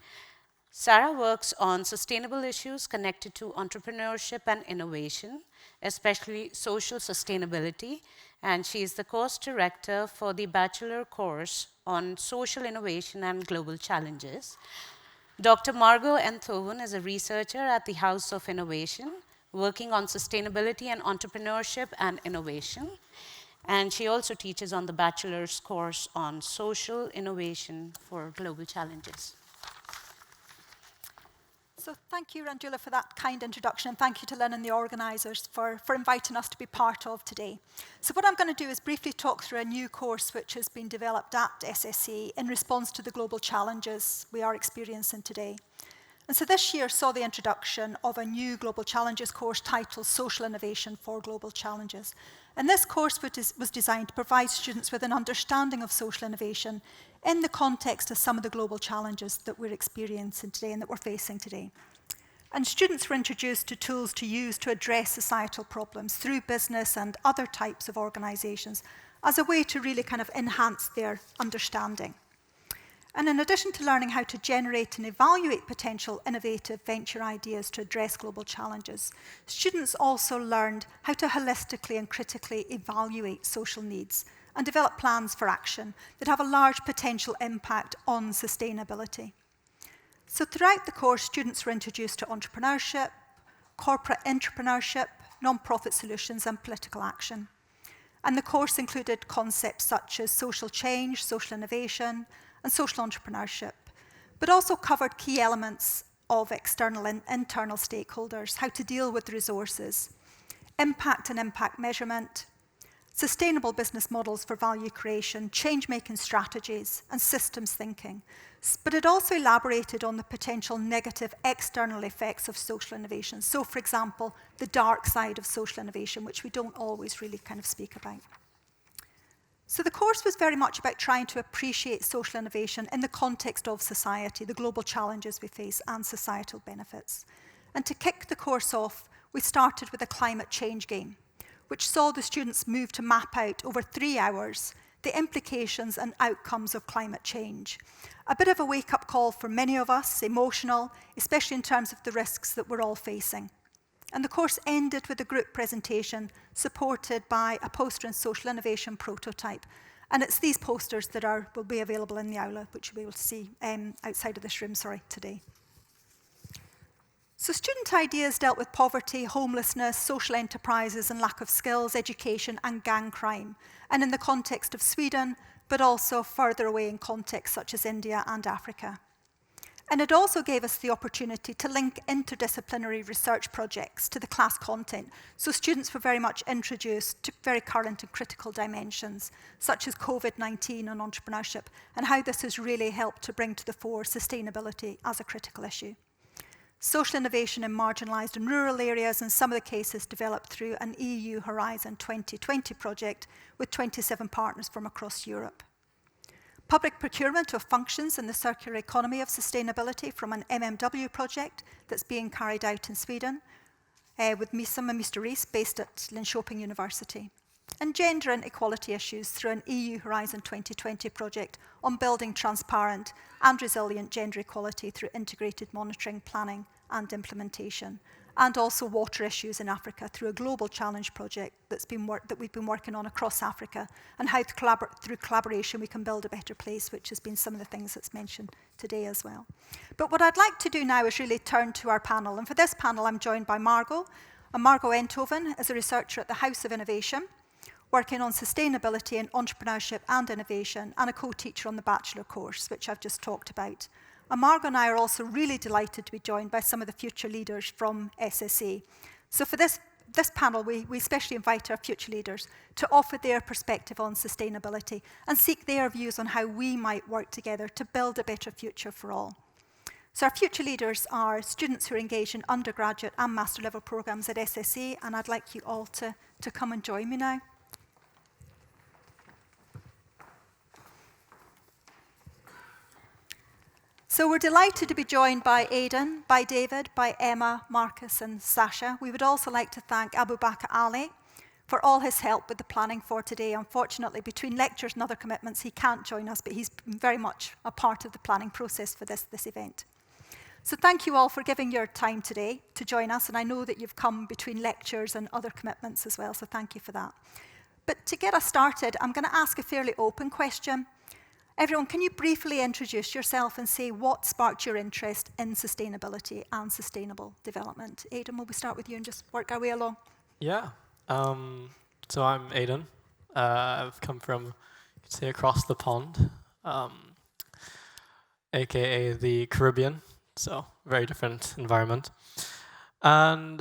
Sarah works on sustainable issues connected to entrepreneurship and innovation, especially social sustainability, and she is the course director for the bachelor course on social innovation and global challenges. Dr. Margot Enthoven is a researcher at the House of Innovation, working on sustainability and entrepreneurship and innovation. And she also teaches on the bachelor's course on social innovation for global challenges. So thank you, Ranjula, for that kind introduction, and thank you to Lynn and the organisers for inviting us to be part of today. So what I'm going to do is briefly talk through a new course which has been developed at SSE in response to the global challenges we are experiencing today. And so this year saw the introduction of a new Global Challenges course titled Social Innovation for Global Challenges. And this course was designed to provide students with an understanding of social innovation in the context of some of the global challenges that we're experiencing today and that we're facing today. And students were introduced to tools to use to address societal problems through business and other types of organisations as a way to really kind of enhance their understanding. And in addition to learning how to generate and evaluate potential innovative venture ideas to address global challenges, students also learned how to holistically and critically evaluate social needs and develop plans for action that have a large potential impact on sustainability. So throughout the course, students were introduced to entrepreneurship, corporate entrepreneurship, non-profit solutions, and political action. And the course included concepts such as social change, social innovation, and social entrepreneurship, but also covered key elements of external and internal stakeholders, how to deal with resources, impact and impact measurement, sustainable business models for value creation, change-making strategies, and systems thinking. But it also elaborated on the potential negative external effects of social innovation. So, for example, the dark side of social innovation, which we don't always really kind of speak about. So the course was very much about trying to appreciate social innovation in the context of society, the global challenges we face, and societal benefits. And to kick the course off, we started with a climate change game, which saw the students move to map out over 3 hours the implications and outcomes of climate change. A bit of a wake-up call for many of us, emotional, especially in terms of the risks that we're all facing. And the course ended with a group presentation supported by a poster and social innovation prototype. And it's these posters that will be available in the Aula, which you'll be able to see outside of this room, today. So student ideas dealt with poverty, homelessness, social enterprises and lack of skills, education and gang crime. And in the context of Sweden, but also further away in contexts such as India and Africa. And it also gave us the opportunity to link interdisciplinary research projects to the class content. So students were very much introduced to very current and critical dimensions, such as COVID-19 and entrepreneurship, and how this has really helped to bring to the fore sustainability as a critical issue. Social innovation in marginalised and rural areas, in some of the cases developed through an EU Horizon 2020 project with 27 partners from across Europe. Public procurement of functions in the circular economy of sustainability from an MMW project that's being carried out in Sweden with Misam and Mr. Rees based at Linköping University. And gender and equality issues through an EU Horizon 2020 project on building transparent and resilient gender equality through integrated monitoring, planning and implementation. And also water issues in Africa through a global challenge project that we've been working on across Africa, and how through collaboration we can build a better place, which has been some of the things that's mentioned today as well. But what I'd like to do now is really turn to our panel. And for this panel, I'm joined by Margot. And Margot Enthoven is a researcher at the House of Innovation, working on sustainability and entrepreneurship and innovation, and a co-teacher on the bachelor course, which I've just talked about. And Margot and I are also really delighted to be joined by some of the future leaders from SSE. So for this panel, we especially invite our future leaders to offer their perspective on sustainability and seek their views on how we might work together to build a better future for all. So our future leaders are students who are engaged in undergraduate and master level programs at SSE, and I'd like you all to come and join me now. So we're delighted to be joined by Aidan, by David, by Emma, Marcus and Sasha. We would also like to thank Abu Bakr Ali for all his help with the planning for today. Unfortunately, between lectures and other commitments, he can't join us, but he's very much a part of the planning process for this event. So thank you all for giving your time today to join us, and I know that you've come between lectures and other commitments as well, so thank you for that. But to get us started, I'm going to ask a fairly open question. Everyone, can you briefly introduce yourself and say what sparked your interest in sustainability and sustainable development? Aidan, will we start with you and just work our way along? Yeah. So I'm Aidan. I've come from, you could say, across the pond, aka the Caribbean. So very different environment. And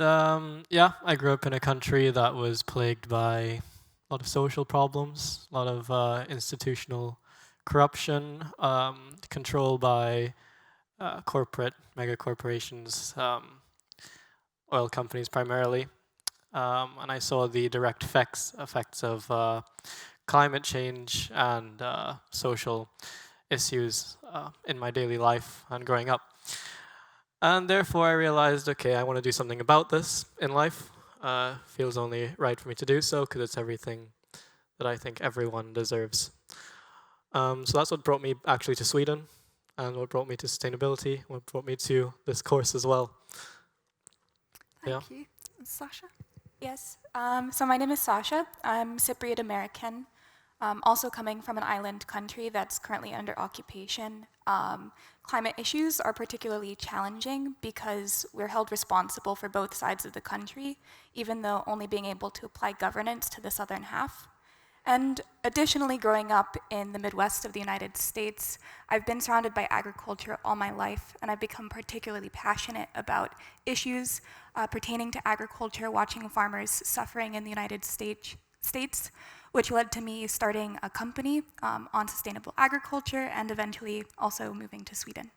yeah, I grew up in a country that was plagued by a lot of social problems, a lot of institutional corruption, control by corporate mega corporations, oil companies primarily. And I saw the direct effects of climate change and social issues in my daily life and growing up. And therefore I realized, okay, I want to do something about this in life. Feels only right for me to do so because it's everything that I think everyone deserves. So that's what brought me actually to Sweden, and what brought me to sustainability, what brought me to this course as well. Thank you. Sasha? Yes, so my name is Sasha. I'm Cypriot American, also coming from an island country that's currently under occupation. Climate issues are particularly challenging because we're held responsible for both sides of the country, even though only being able to apply governance to the southern half. And additionally, growing up in the Midwest of the United States, I've been surrounded by agriculture all my life, and I've become particularly passionate about issues pertaining to agriculture, watching farmers suffering in the United States, which led to me starting a company on sustainable agriculture and eventually also moving to Sweden.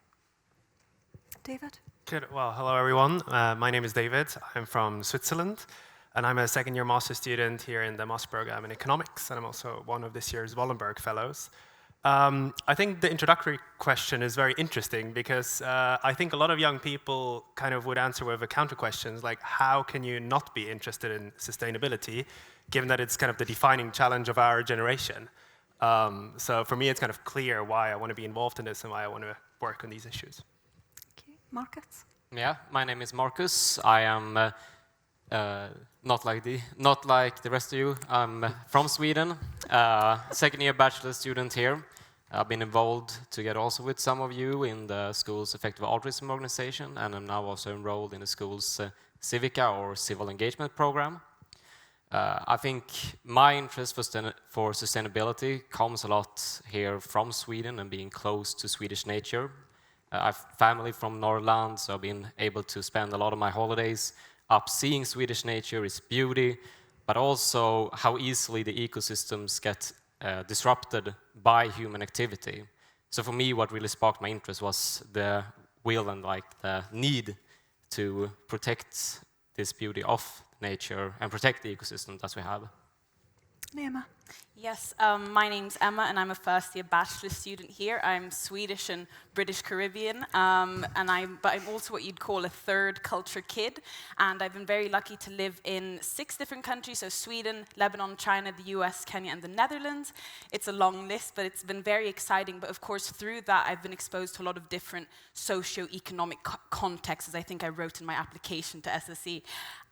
David? Good. Well, hello everyone. My name is David. I'm from Switzerland, and I'm a second-year master's student here in the master program in economics, and I'm also one of this year's Wallenberg Fellows. I think the introductory question is very interesting because I think a lot of young people kind of would answer with a counter questions like, how can you not be interested in sustainability, given that it's kind of the defining challenge of our generation? So for me, it's kind of clear why I want to be involved in this and why I want to work on these issues. Okay, Marcus? Yeah, my name is Marcus. I am not like the rest of you. I'm from Sweden, second-year bachelor student here. I've been involved together also with some of you in the school's effective altruism organization, and I'm now also enrolled in the school's Civica or civil engagement program. I think my interest for sustainability comes a lot here from Sweden and being close to Swedish nature. I have family from Norrland, so I've been able to spend a lot of my holidays up seeing Swedish nature, its beauty, but also how easily the ecosystems get disrupted by human activity. So for me, what really sparked my interest was the will and the need to protect this beauty of nature and protect the ecosystem that we have. Emma? Yes, my name's Emma, and I'm a first-year bachelor student here. I'm Swedish and British Caribbean, but I'm also what you'd call a third culture kid. And I've been very lucky to live in 6 different countries, so Sweden, Lebanon, China, the US, Kenya, and the Netherlands. It's a long list, but it's been very exciting. But of course, through that, I've been exposed to a lot of different socio-economic contexts, as I think I wrote in my application to SSE.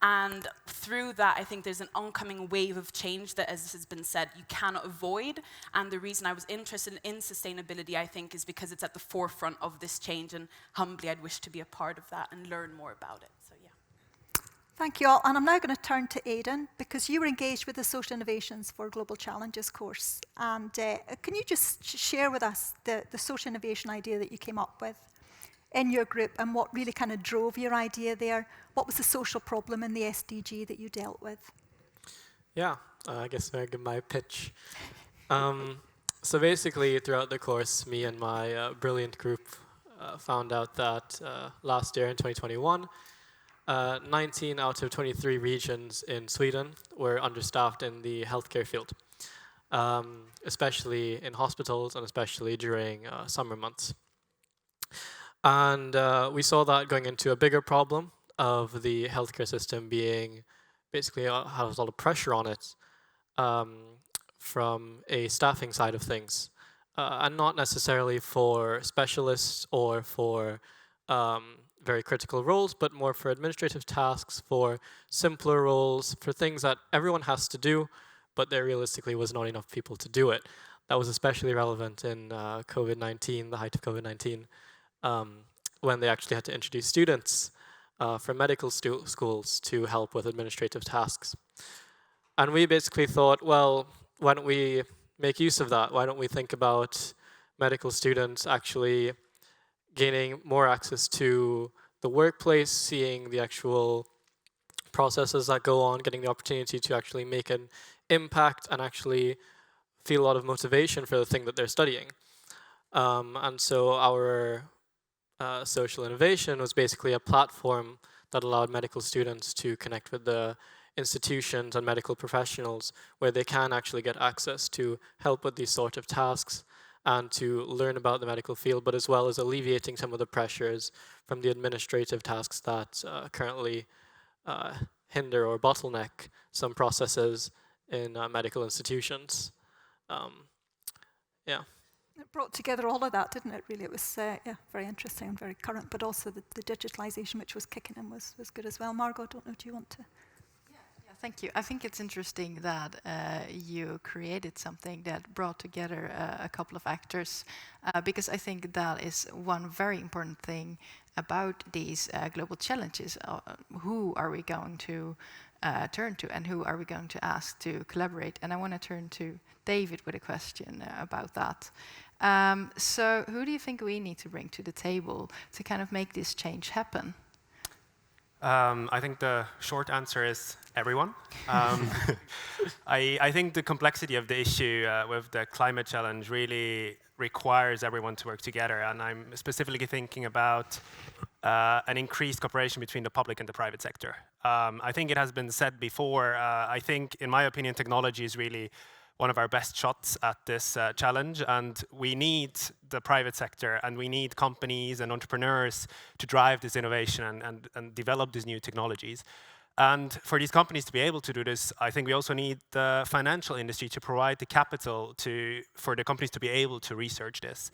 And through that, I think there's an oncoming wave of change that, as has been said, you cannot avoid. And the reason I was interested in sustainability, I think, is because it's at the forefront of this change, and humbly I'd wish to be a part of that and learn more about it. So yeah. Thank you all. And I'm now going to turn to Aidan, because you were engaged with the Social Innovations for Global Challenges course. And can you just share with us the social innovation idea that you came up with in your group, and what really kind of drove your idea there? What was the social problem in the SDG that you dealt with? Yeah, I guess I'll give my pitch. So basically, throughout the course, me and my brilliant group found out that last year in 2021, 19 out of 23 regions in Sweden were understaffed in the healthcare field, especially in hospitals and especially during summer months. And we saw that going into a bigger problem of the healthcare system being basically has a lot of pressure on it from a staffing side of things, and not necessarily for specialists or for very critical roles, but more for administrative tasks, for simpler roles, for things that everyone has to do, but there realistically was not enough people to do it. That was especially relevant in COVID-19, the height of COVID-19, when they actually had to introduce students from medical schools to help with administrative tasks. And we basically thought, well, why don't we make use of that? Why don't we think about medical students actually gaining more access to the workplace, seeing the actual processes that go on, getting the opportunity to actually make an impact and actually feel a lot of motivation for the thing that they're studying. And so our social innovation was basically a platform that allowed medical students to connect with the institutions and medical professionals where they can actually get access to help with these sort of tasks and to learn about the medical field, but as well as alleviating some of the pressures from the administrative tasks that currently hinder or bottleneck some processes in medical institutions. Yeah. It brought together all of that, didn't it, really? It was yeah, very interesting and very current, but also the digitalization which was kicking in was good as well. Margot, I don't know, do you want to? Yeah, thank you. I think it's interesting that you created something that brought together a couple of actors, because I think that is one very important thing about these global challenges. Who are we going to turn to, and who are we going to ask to collaborate? And I want to turn to David with a question about that. So who do you think we need to bring to the table to kind of make this change happen? I think the short answer is everyone. I think the complexity of the issue with the climate challenge really requires everyone to work together, and I'm specifically thinking about an increased cooperation between the public and the private sector. I think it has been said before, I think, in my opinion, technology is really one of our best shots at this challenge, and we need the private sector and we need companies and entrepreneurs to drive this innovation and develop these new technologies. And for these companies to be able to do this, I think we also need the financial industry to provide the capital for the companies to be able to research this.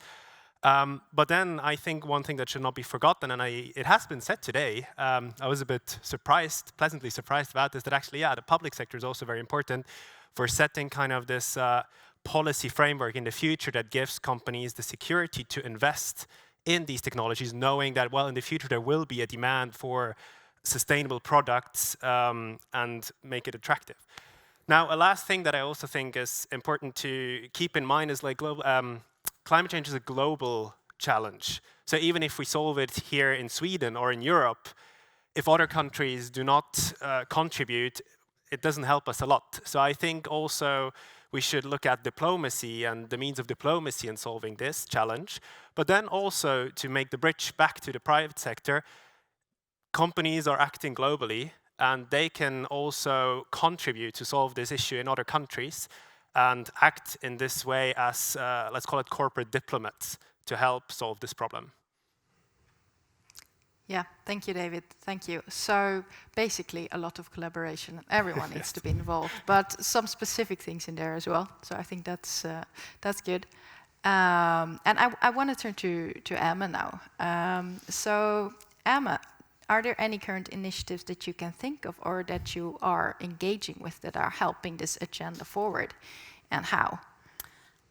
But then I think one thing that should not be forgotten, and it has been said today, I was a bit surprised, pleasantly surprised about this, that actually, yeah, the public sector is also very important for setting kind of this policy framework in the future that gives companies the security to invest in these technologies, knowing that, well, in the future there will be a demand for sustainable products and make it attractive. Now, a last thing that I also think is important to keep in mind is like climate change is a global challenge. So even if we solve it here in Sweden or in Europe, if other countries do not contribute, it doesn't help us a lot. So I think also we should look at diplomacy and the means of diplomacy in solving this challenge, but then also to make the bridge back to the private sector. Companies are acting globally, and they can also contribute to solve this issue in other countries and act in this way as, let's call it corporate diplomats, to help solve this problem. Yeah, thank you, David. Thank you. So basically, a lot of collaboration. Everyone needs to be involved, but some specific things in there as well. So I think that's good. And I want to turn to Emma now. So Emma, are there any current initiatives that you can think of or that you are engaging with that are helping this agenda forward, and how?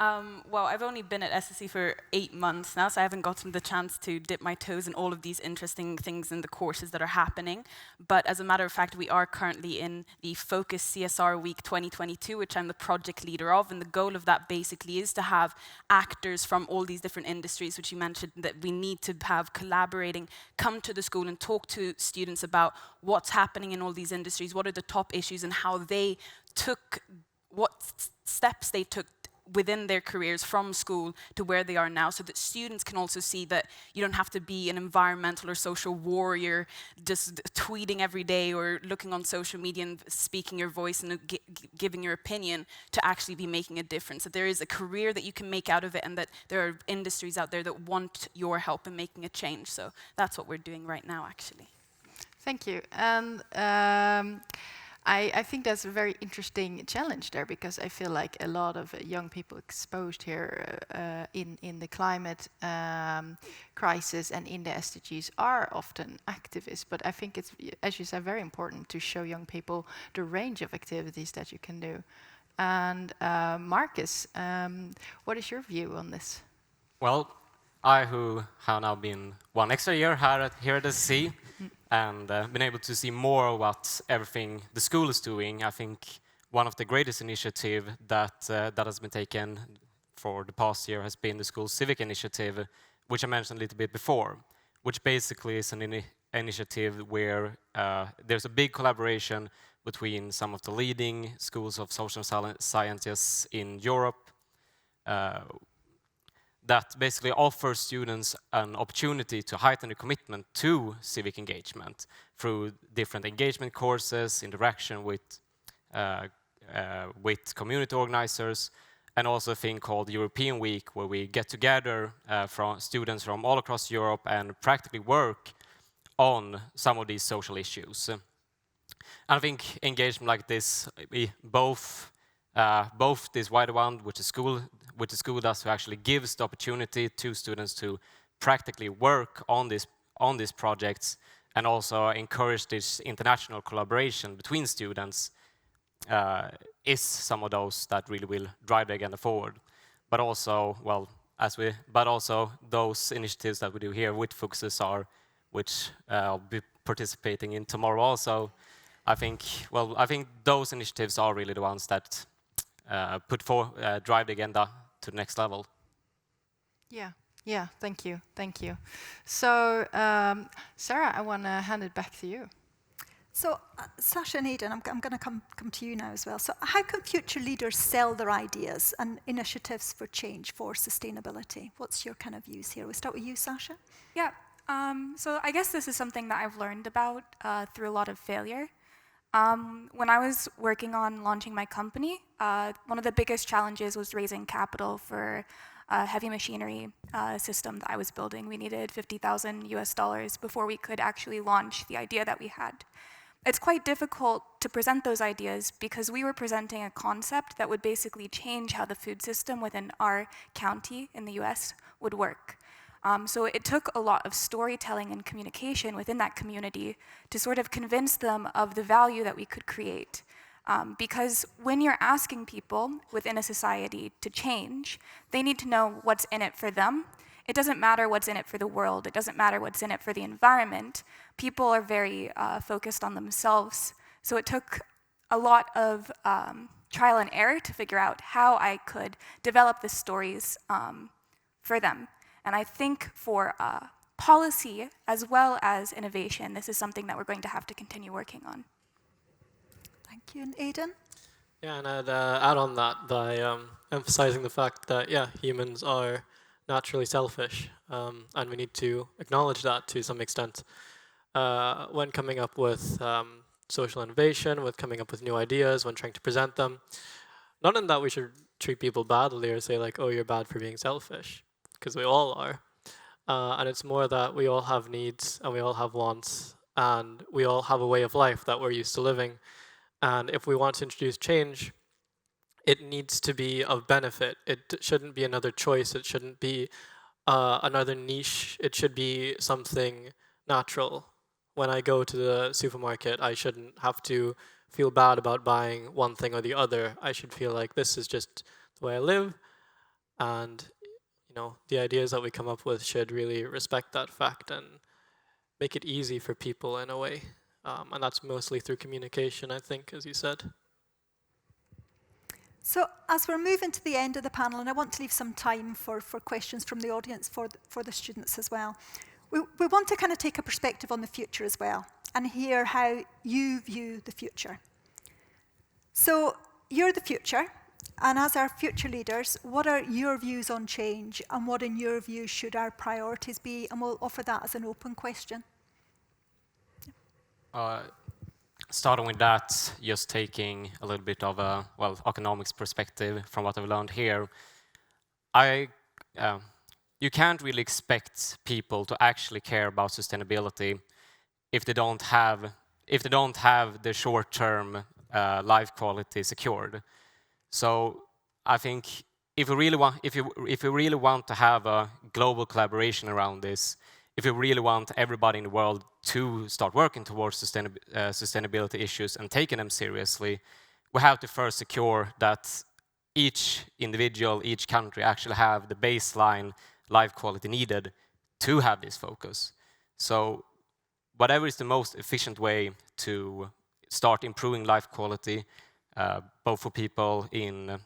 Well, I've only been at SSE for 8 months now, so I haven't gotten the chance to dip my toes in all of these interesting things in the courses that are happening. But as a matter of fact, we are currently in the Focus CSR Week 2022, which I'm the project leader of. And the goal of that basically is to have actors from all these different industries, which you mentioned that we need to have collaborating, come to the school and talk to students about what's happening in all these industries, what are the top issues, and how they took, what steps they took within their careers from school to where they are now, so that students can also see that you don't have to be an environmental or social warrior just tweeting every day or looking on social media and speaking your voice and giving your opinion to actually be making a difference. That there is a career that you can make out of it, and that there are industries out there that want your help in making a change. So that's what we're doing right now, actually. Thank you. And I think that's a very interesting challenge there, because I feel like a lot of young people exposed here in the climate crisis and in the SDGs are often activists. But I think it's, as you said, very important to show young people the range of activities that you can do. And Marcus, what is your view on this? Well, I who have now been 1 extra year here at SSE and been able to see more of what everything the school is doing, I think one of the greatest initiative that has been taken for the past year has been the school's civic initiative, which I mentioned a little bit before, which basically is an initiative where there's a big collaboration between some of the leading schools of social sciences in Europe that basically offers students an opportunity to heighten their commitment to civic engagement through different engagement courses, interaction with community organizers, and also a thing called European Week, where we get together from students from all across Europe and practically work on some of these social issues. And I think engagement like this, both this wider one, which the school does, who actually gives the opportunity to students to practically work on these projects, and also encourage this international collaboration between students, is some of those that really will drive the agenda forward. But also, those initiatives that we do here with Focuses are, which I'll be participating in tomorrow also. I think those initiatives are really the ones that drive the agenda to the next level. Yeah, thank you. So, Sarah, I want to hand it back to you. So, Sasha and Aidan, I'm going to come to you now as well. So, how can future leaders sell their ideas and initiatives for change for sustainability? What's your kind of views here? We'll start with you, Sasha. Yeah, so I guess this is something that I've learned about through a lot of failure. When I was working on launching my company, one of the biggest challenges was raising capital for a heavy machinery system that I was building. We needed $50,000 before we could actually launch the idea that we had. It's quite difficult to present those ideas because we were presenting a concept that would basically change how the food system within our county in the US would work. So it took a lot of storytelling and communication within that community to sort of convince them of the value that we could create. Because when you're asking people within a society to change, they need to know what's in it for them. It doesn't matter what's in it for the world. It doesn't matter what's in it for the environment. People are very focused on themselves. So it took a lot of trial and error to figure out how I could develop the stories for them. And I think for policy as well as innovation, this is something that we're going to have to continue working on. Thank you. And Aidan? Yeah, and I'd add on that by emphasizing the fact that, humans are naturally selfish, and we need to acknowledge that to some extent. When coming up with social innovation, with coming up with new ideas, when trying to present them, not in that we should treat people badly or say like, oh, you're bad for being selfish, because we all are. And it's more that we all have needs and we all have wants and we all have a way of life that we're used to living. And if we want to introduce change, it needs to be of benefit. It shouldn't be another choice. It shouldn't be another niche. It should be something natural. When I go to the supermarket, I shouldn't have to feel bad about buying one thing or the other. I should feel like this is just the way I live, and the ideas that we come up with should really respect that fact and make it easy for people in a way. And that's mostly through communication, I think, as you said. So as we're moving to the end of the panel, and I want to leave some time for questions from the audience for the students as well, we want to kind of take a perspective on the future as well and hear how you view the future. So you're the future. And as our future leaders, what are your views on change, and what, in your view, should our priorities be? And we'll offer that as an open question. Starting with that, just taking a little bit of a, economics perspective from what I've learned here, you can't really expect people to actually care about sustainability if they don't have the short-term life quality secured. So I think if we really want to have a global collaboration around this, if we really want everybody in the world to start working towards sustainability issues and taking them seriously, we we have to first secure that each individual, each country actually have the baseline life quality needed to have this focus. So whatever is the most efficient way to start improving life quality, both for people in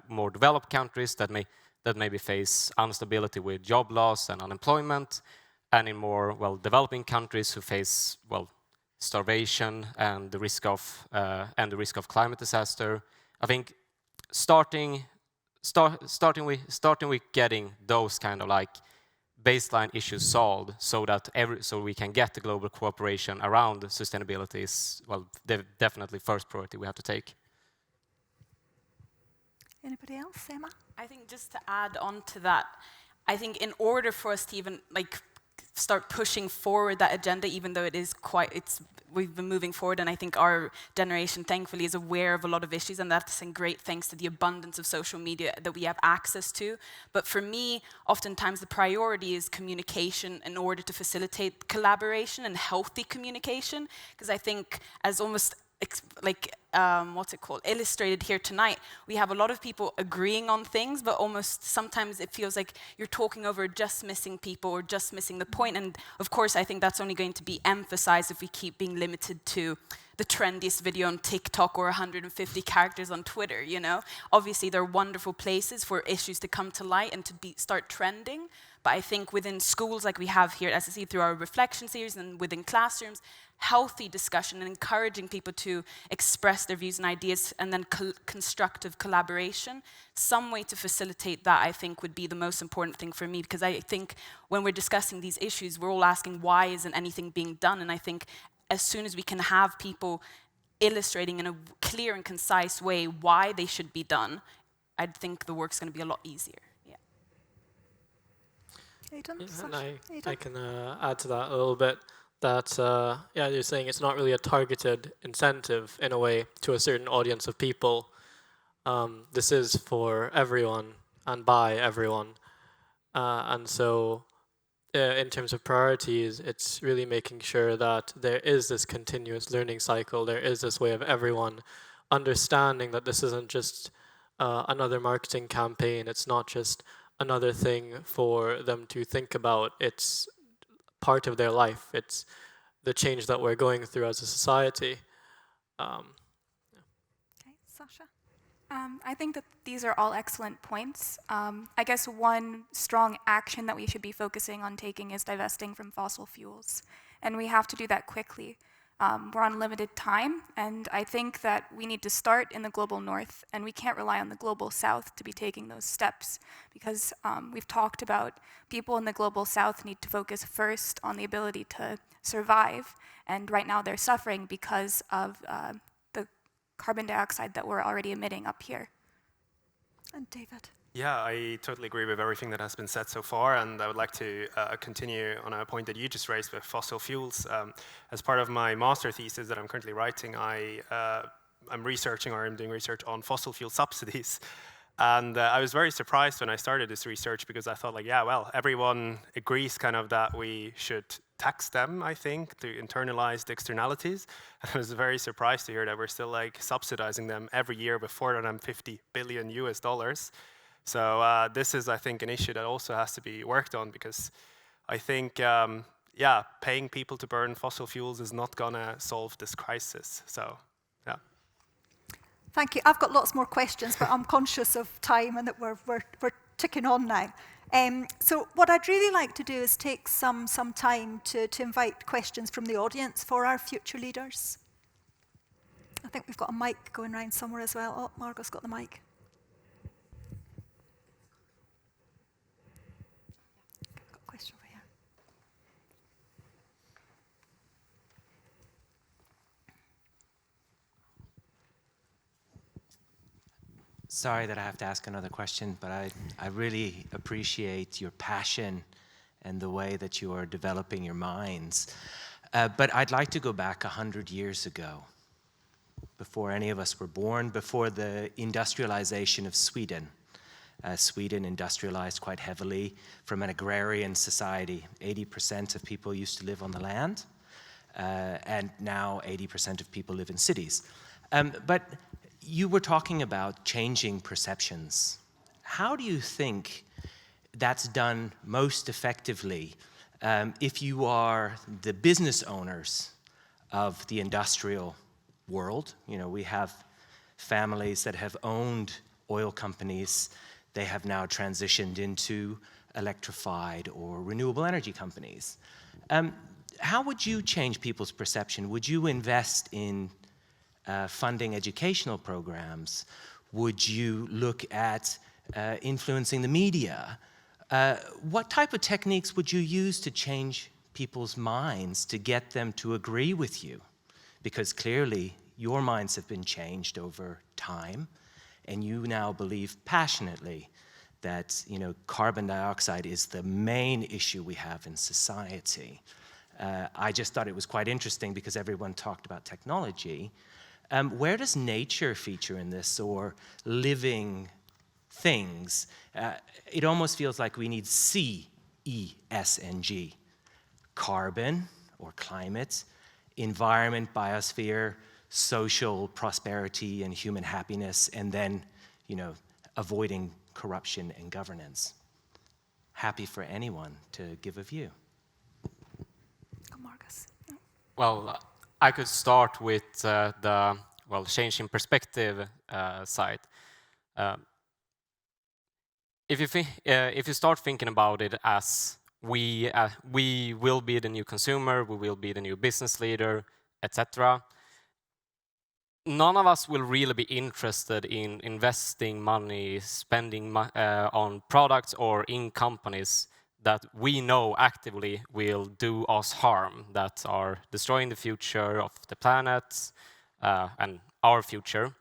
more developed countries that maybe face instability with job loss and unemployment, and in more developing countries who face starvation and the risk of climate disaster. I think starting with getting those kind of like baseline issues solved, so that so we can get the global cooperation around sustainability is definitely first priority we have to take. Anybody else, Emma? I think just to add on to that, I think in order for us to even start pushing forward that agenda, even though we've been moving forward, and I think our generation thankfully is aware of a lot of issues, and that's great thanks to the abundance of social media that we have access to. But for me, oftentimes the priority is communication in order to facilitate collaboration and healthy communication, because I think as almost illustrated here tonight, we have a lot of people agreeing on things, but almost sometimes it feels like you're talking over just missing people or just missing the point. And of course, I think that's only going to be emphasized if we keep being limited to the trendiest video on TikTok or 150 characters on Twitter, you know? Obviously, there are wonderful places for issues to come to light and to start trending. But I think within schools like we have here at SSE through our reflection series and within classrooms, healthy discussion and encouraging people to express their views and ideas, and then constructive collaboration, some way to facilitate that, I think, would be the most important thing for me, because I think when we're discussing these issues, we're all asking why isn't anything being done, and I think as soon as we can have people illustrating in a clear and concise way why they should be done, I think the work's going to be a lot easier. I can add to that a little bit, that you're saying it's not really a targeted incentive in a way to a certain audience of people. This is for everyone and by everyone. And so in terms of priorities, it's really making sure that there is this continuous learning cycle, there is this way of everyone understanding that this isn't just another marketing campaign, it's not just another thing for them to think about, it's part of their life, it's the change that we're going through as a society. Okay, Sasha? I think that these are all excellent points. I guess one strong action that we should be focusing on taking is divesting from fossil fuels. And we have to do that quickly. We're on limited time, and I think that we need to start in the global north, and we can't rely on the global south to be taking those steps, because we've talked about people in the global south need to focus first on the ability to survive, and right now they're suffering because of the carbon dioxide that we're already emitting up here. And David? Yeah, I totally agree with everything that has been said so far, and I would like to continue on a point that you just raised with fossil fuels. As part of my master thesis that I'm currently writing, I'm researching, or I'm doing research on fossil fuel subsidies. And I was very surprised when I started this research, because I thought, everyone agrees kind of that we should tax them, I think, to internalize the externalities. And I was very surprised to hear that we're still subsidizing them every year with $450 billion US. So this is, I think, an issue that also has to be worked on, because I think, paying people to burn fossil fuels is not going to solve this crisis. So, yeah. Thank you. I've got lots more questions, but I'm conscious of time and that we're ticking on now. So what I'd really like to do is take some time to invite questions from the audience for our future leaders. I think we've got a mic going around somewhere as well. Oh, Margot's got the mic. Sorry that I have to ask another question, but I really appreciate your passion and the way that you are developing your minds. But I'd like to go back 100 years ago, before any of us were born, before the industrialization of Sweden. Sweden industrialized quite heavily from an agrarian society. 80% of people used to live on the land, and now 80% of people live in cities. But you were talking about changing perceptions. How do you think that's done most effectively if you are the business owners of the industrial world? You know, we have families that have owned oil companies. They have now transitioned into electrified or renewable energy companies. How would you change people's perception? Would you invest in funding educational programs? Would you look at influencing the media? What type of techniques would you use to change people's minds to get them to agree with you? Because clearly your minds have been changed over time, and you now believe passionately that, you know, carbon dioxide is the main issue we have in society. I just thought it was quite interesting because everyone talked about technology. Where does nature feature in this, or living things? It almost feels like we need C, E, S, and G. Carbon, or climate, environment, biosphere, social prosperity and human happiness, and then, you know, avoiding corruption and governance. Happy for anyone to give a view. Well, I could start with the change in perspective side. If you start thinking about it as we will be the new consumer, we will be the new business leader, etc. None of us will really be interested in investing money, spending on products or in companies that we know actively will do us harm, that are destroying the future of the planet and our future.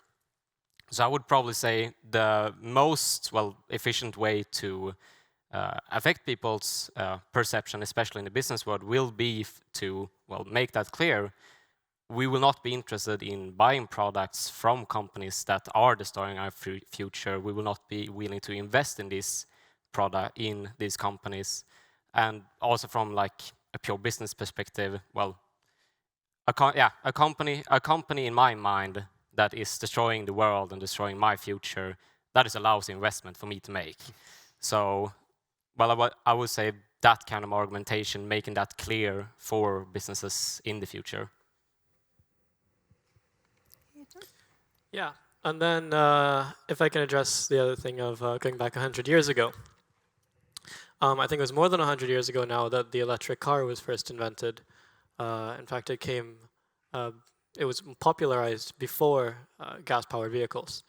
So I would probably say the most efficient way to affect people's perception, especially in the business world, will be to make that clear. We will not be interested in buying products from companies that are destroying our future. We will not be willing to invest in this product in these companies. And also from like a pure business perspective, a company in my mind that is destroying the world and destroying my future, that is a lousy investment for me to make. So, I would say that kind of argumentation, making that clear for businesses in the future. Yeah, and then if I can address the other thing of going back 100 years ago. I think it was more than 100 years ago now that the electric car was first invented. In fact, it was popularized before gas-powered vehicles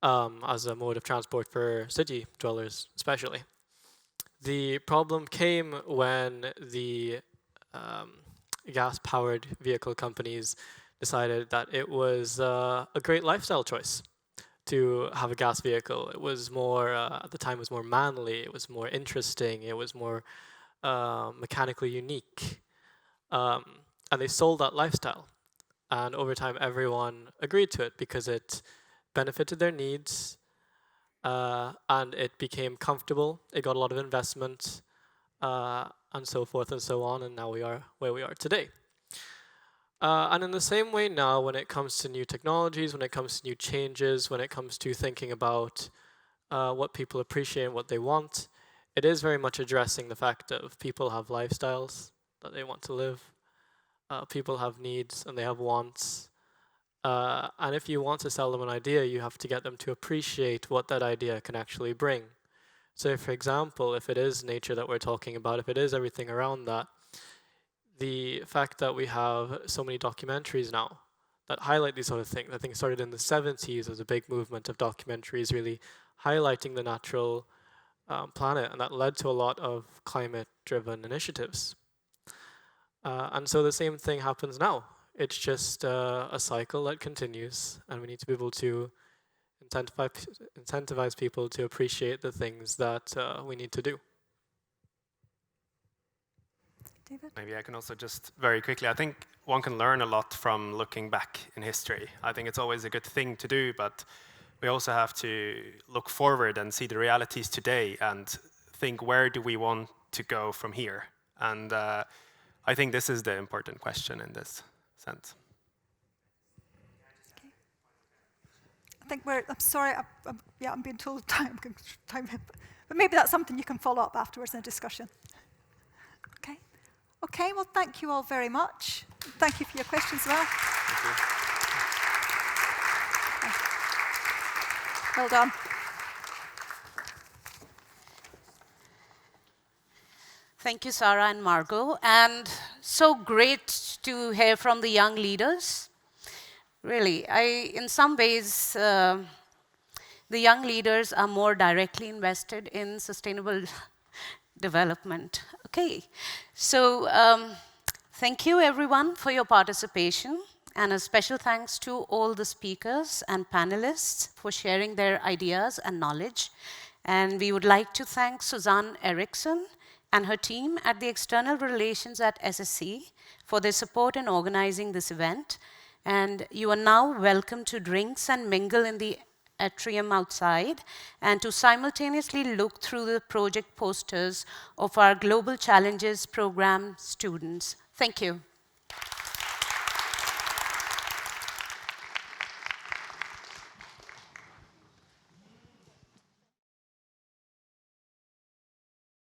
as a mode of transport for city dwellers especially. The problem came when the gas-powered vehicle companies decided that it was a great lifestyle choice to have a gas vehicle. It was more, at the time, it was more manly, it was more interesting, it was more mechanically unique. And they sold that lifestyle. And over time, everyone agreed to it because it benefited their needs and it became comfortable. It got a lot of investment and so forth and so on. And now we are where we are today. And in the same way now, when it comes to new technologies, when it comes to new changes, when it comes to thinking about what people appreciate and what they want, it is very much addressing the fact of people have lifestyles that they want to live. People have needs and they have wants. And if you want to sell them an idea, you have to get them to appreciate what that idea can actually bring. So for example, if it is nature that we're talking about, if it is everything around that, the fact that we have so many documentaries now that highlight these sort of things. I think it started in the 70s as a big movement of documentaries really highlighting the natural planet, and that led to a lot of climate-driven initiatives. And so the same thing happens now. It's just a cycle that continues, and we need to be able to incentivize people to appreciate the things that we need to do. David? Maybe I can also just very quickly, I think one can learn a lot from looking back in history. I think it's always a good thing to do, but we also have to look forward and see the realities today and think, where do we want to go from here? And I think this is the important question in this sense. think I'm sorry, I'm being told time, but maybe that's something you can follow up afterwards in a discussion. Okay. Okay, well, thank you all very much. Thank you for your questions as well. Thank you. Well done. Thank you, Sarah and Margot. And so great to hear from the young leaders. Really, in some ways, the young leaders are more directly invested in sustainable development. Okay, so thank you everyone for your participation, and a special thanks to all the speakers and panelists for sharing their ideas and knowledge. And we would like to thank Suzanne Eriksson and her team at the External Relations at SSE for their support in organizing this event. And you are now welcome to drinks and mingle in the atrium outside, and to simultaneously look through the project posters of our Global Challenges program students. Thank you.